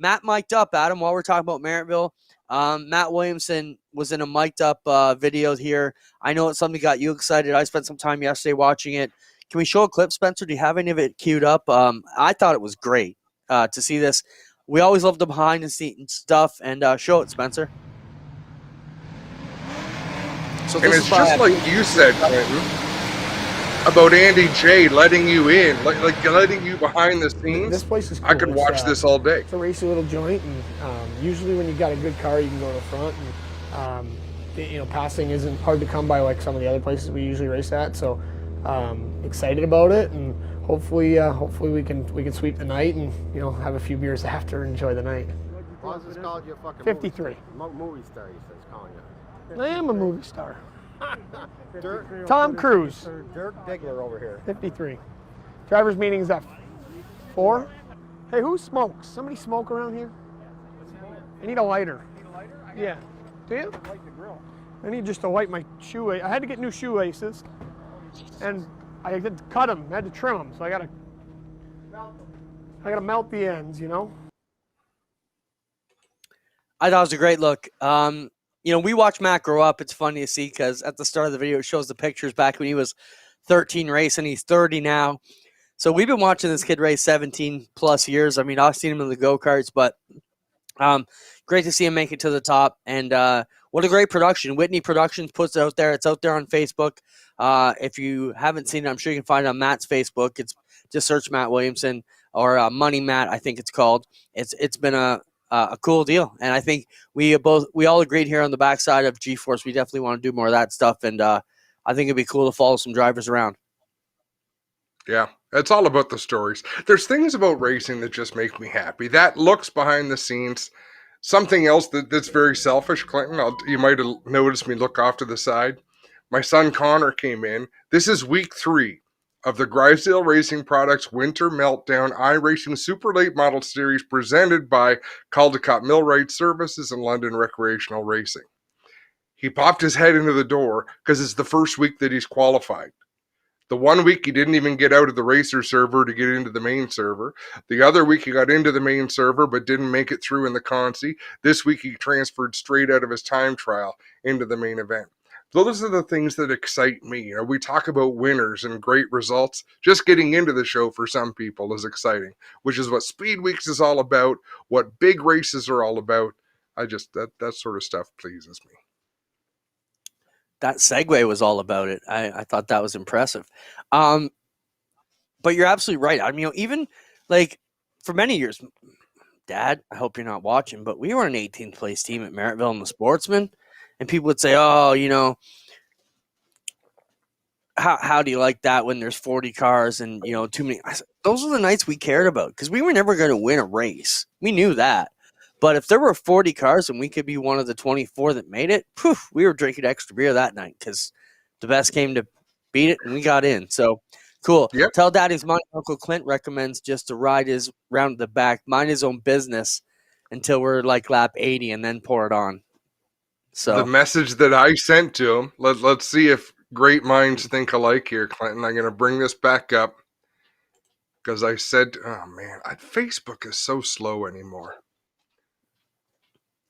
Matt mic'd up, Adam, while we're talking about Merrittville. Matt Williamson was in a mic'd up video here. I know it's something that got you excited. I spent some time yesterday watching it. Can we show a clip, Spencer? Do you have any of it queued up? I thought it was great to see this. We always love the behind the scenes stuff, and show it, Spencer. So and it's just like you said, Clinton, about Andy J letting you in, like letting you behind the scenes. This place is cool. I could watch this all day. It's a racy little joint, and usually when you got a good car, you can go to the front. And passing isn't hard to come by like some of the other places we usually race at. So excited about it, and hopefully we can sweep the night and have a few beers after and enjoy the night. Why does this call you a fucking 53. Movie star? He says calling you. I am a movie star. Dirk, Tom Cruise. Dirk Diggler over here. 53. Driver's meeting is at 4. Hey, who smokes? Somebody smoke around here? I need a lighter. Yeah. Do you? Light the grill. I need just to light my shoelace. I had to get new shoelaces. and I had to cut them, I had to trim them, so I gotta melt the ends, you know. I thought it was a great look. We watched Matt grow up. It's funny to see because at the start of the video, it shows the pictures back when he was 13 racing. He's 30 now. So we've been watching this kid race 17 plus years. I mean, I've seen him in the go-karts, but great to see him make it to the top. And what a great production. Whitney Productions puts it out there. It's out there on Facebook. If you haven't seen it, I'm sure you can find it on Matt's Facebook. It's just search Matt Williamson or Money Matt, I think it's called. It's been a cool deal, and I think we all agreed here on the backside of G-Force. We definitely want to do more of that stuff, and I think it'd be cool to follow some drivers around. Yeah, it's all about the stories. There's things about racing that just make me happy. That looks behind the scenes. Something else that's very selfish, Clinton. You might have noticed me look off to the side. My son Connor came in. This is week 3 of the Grisdale Racing Products Winter Meltdown iRacing Super Late Model Series presented by Caldecott Millwright Services and London Recreational Racing. He popped his head into the door because it's the first week that he's qualified. The one week he didn't even get out of the racer server to get into the main server. The other week he got into the main server but didn't make it through in the consi. This week he transferred straight out of his time trial into the main event. Those are the things that excite me. We talk about winners and great results. Just getting into the show for some people is exciting, which is what Speed Weeks is all about, what big races are all about. That sort of stuff pleases me. That segue was all about it. I thought that was impressive. But you're absolutely right. I mean, even like for many years, Dad, I hope you're not watching, but we were an 18th place team at Merrittville in the Sportsman. And people would say, oh, how do you like that when there's 40 cars and, too many? I said, those are the nights we cared about because we were never going to win a race. We knew that. But if there were 40 cars and we could be one of the 24 that made it, we were drinking extra beer that night because the best came to beat it and we got in. So cool. Yep. Tell Daddy's money. Uncle Clint recommends just to ride his round at the back, mind his own business until we're like lap 80 and then pour it on. So the message that I sent to him, let's see if great minds think alike here, Clinton. I'm going to bring this back up because I said, oh man, Facebook is so slow anymore.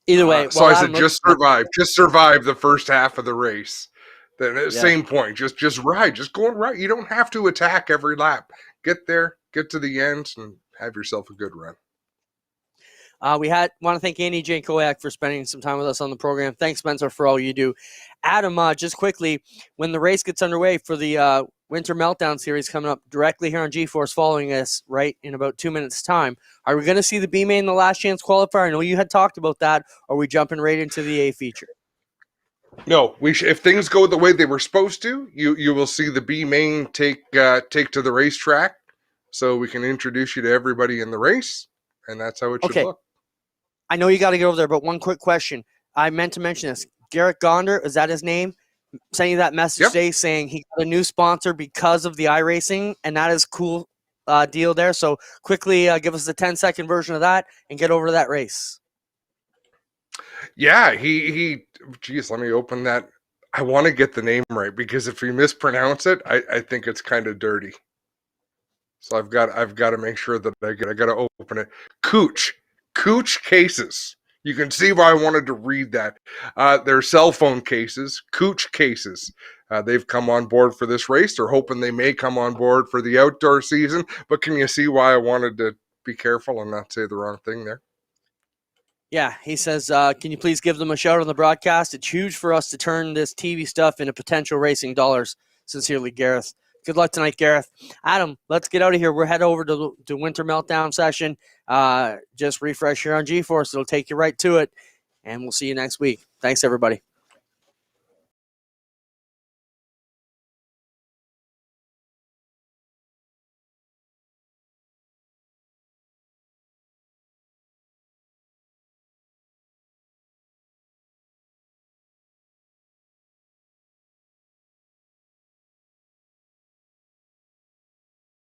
Either way. So I said, just survive the first half of the race. Then at the same point, just ride, just go and ride. You don't have to attack every lap. Get there, get to the end, and have yourself a good run. We want to thank Andy Jankowiak for spending some time with us on the program. Thanks, Spencer, for all you do. Adam, just quickly, when the race gets underway for the Winter Meltdown Series coming up directly here on G-Force following us right in about 2 minutes' time, are we going to see the B-Main in the last chance qualifier? I know you had talked about that. Or are we jumping right into the A feature? No, if things go the way they were supposed to, you will see the B-Main take to the racetrack so we can introduce you to everybody in the race, and that's how it should look. I know you got to get over there, but one quick question. I meant to mention this. Garrett Gonder, is that his name? Sent you that message today saying he got a new sponsor because of the iRacing, and that is cool deal there. So quickly give us the 10-second version of that and get over to that race. Yeah, geez, let me open that. I want to get the name right because if you mispronounce it, I think it's kind of dirty. So I've got to make sure that I got to open it. Cooch cases. You can see why I wanted to read that. They're cell phone cases, Cooch cases. They've come on board for this race. They're hoping they may come on board for the outdoor season. But can you see why I wanted to be careful and not say the wrong thing there? Yeah, he says, can you please give them a shout on the broadcast? It's huge for us to turn this TV stuff into potential racing dollars. Sincerely, Gareth. Good luck tonight, Gareth. Adam, let's get out of here. We're headed over to the Winter Meltdown session. Just refresh here on G-Force. It'll take you right to it, and we'll see you next week. Thanks, everybody.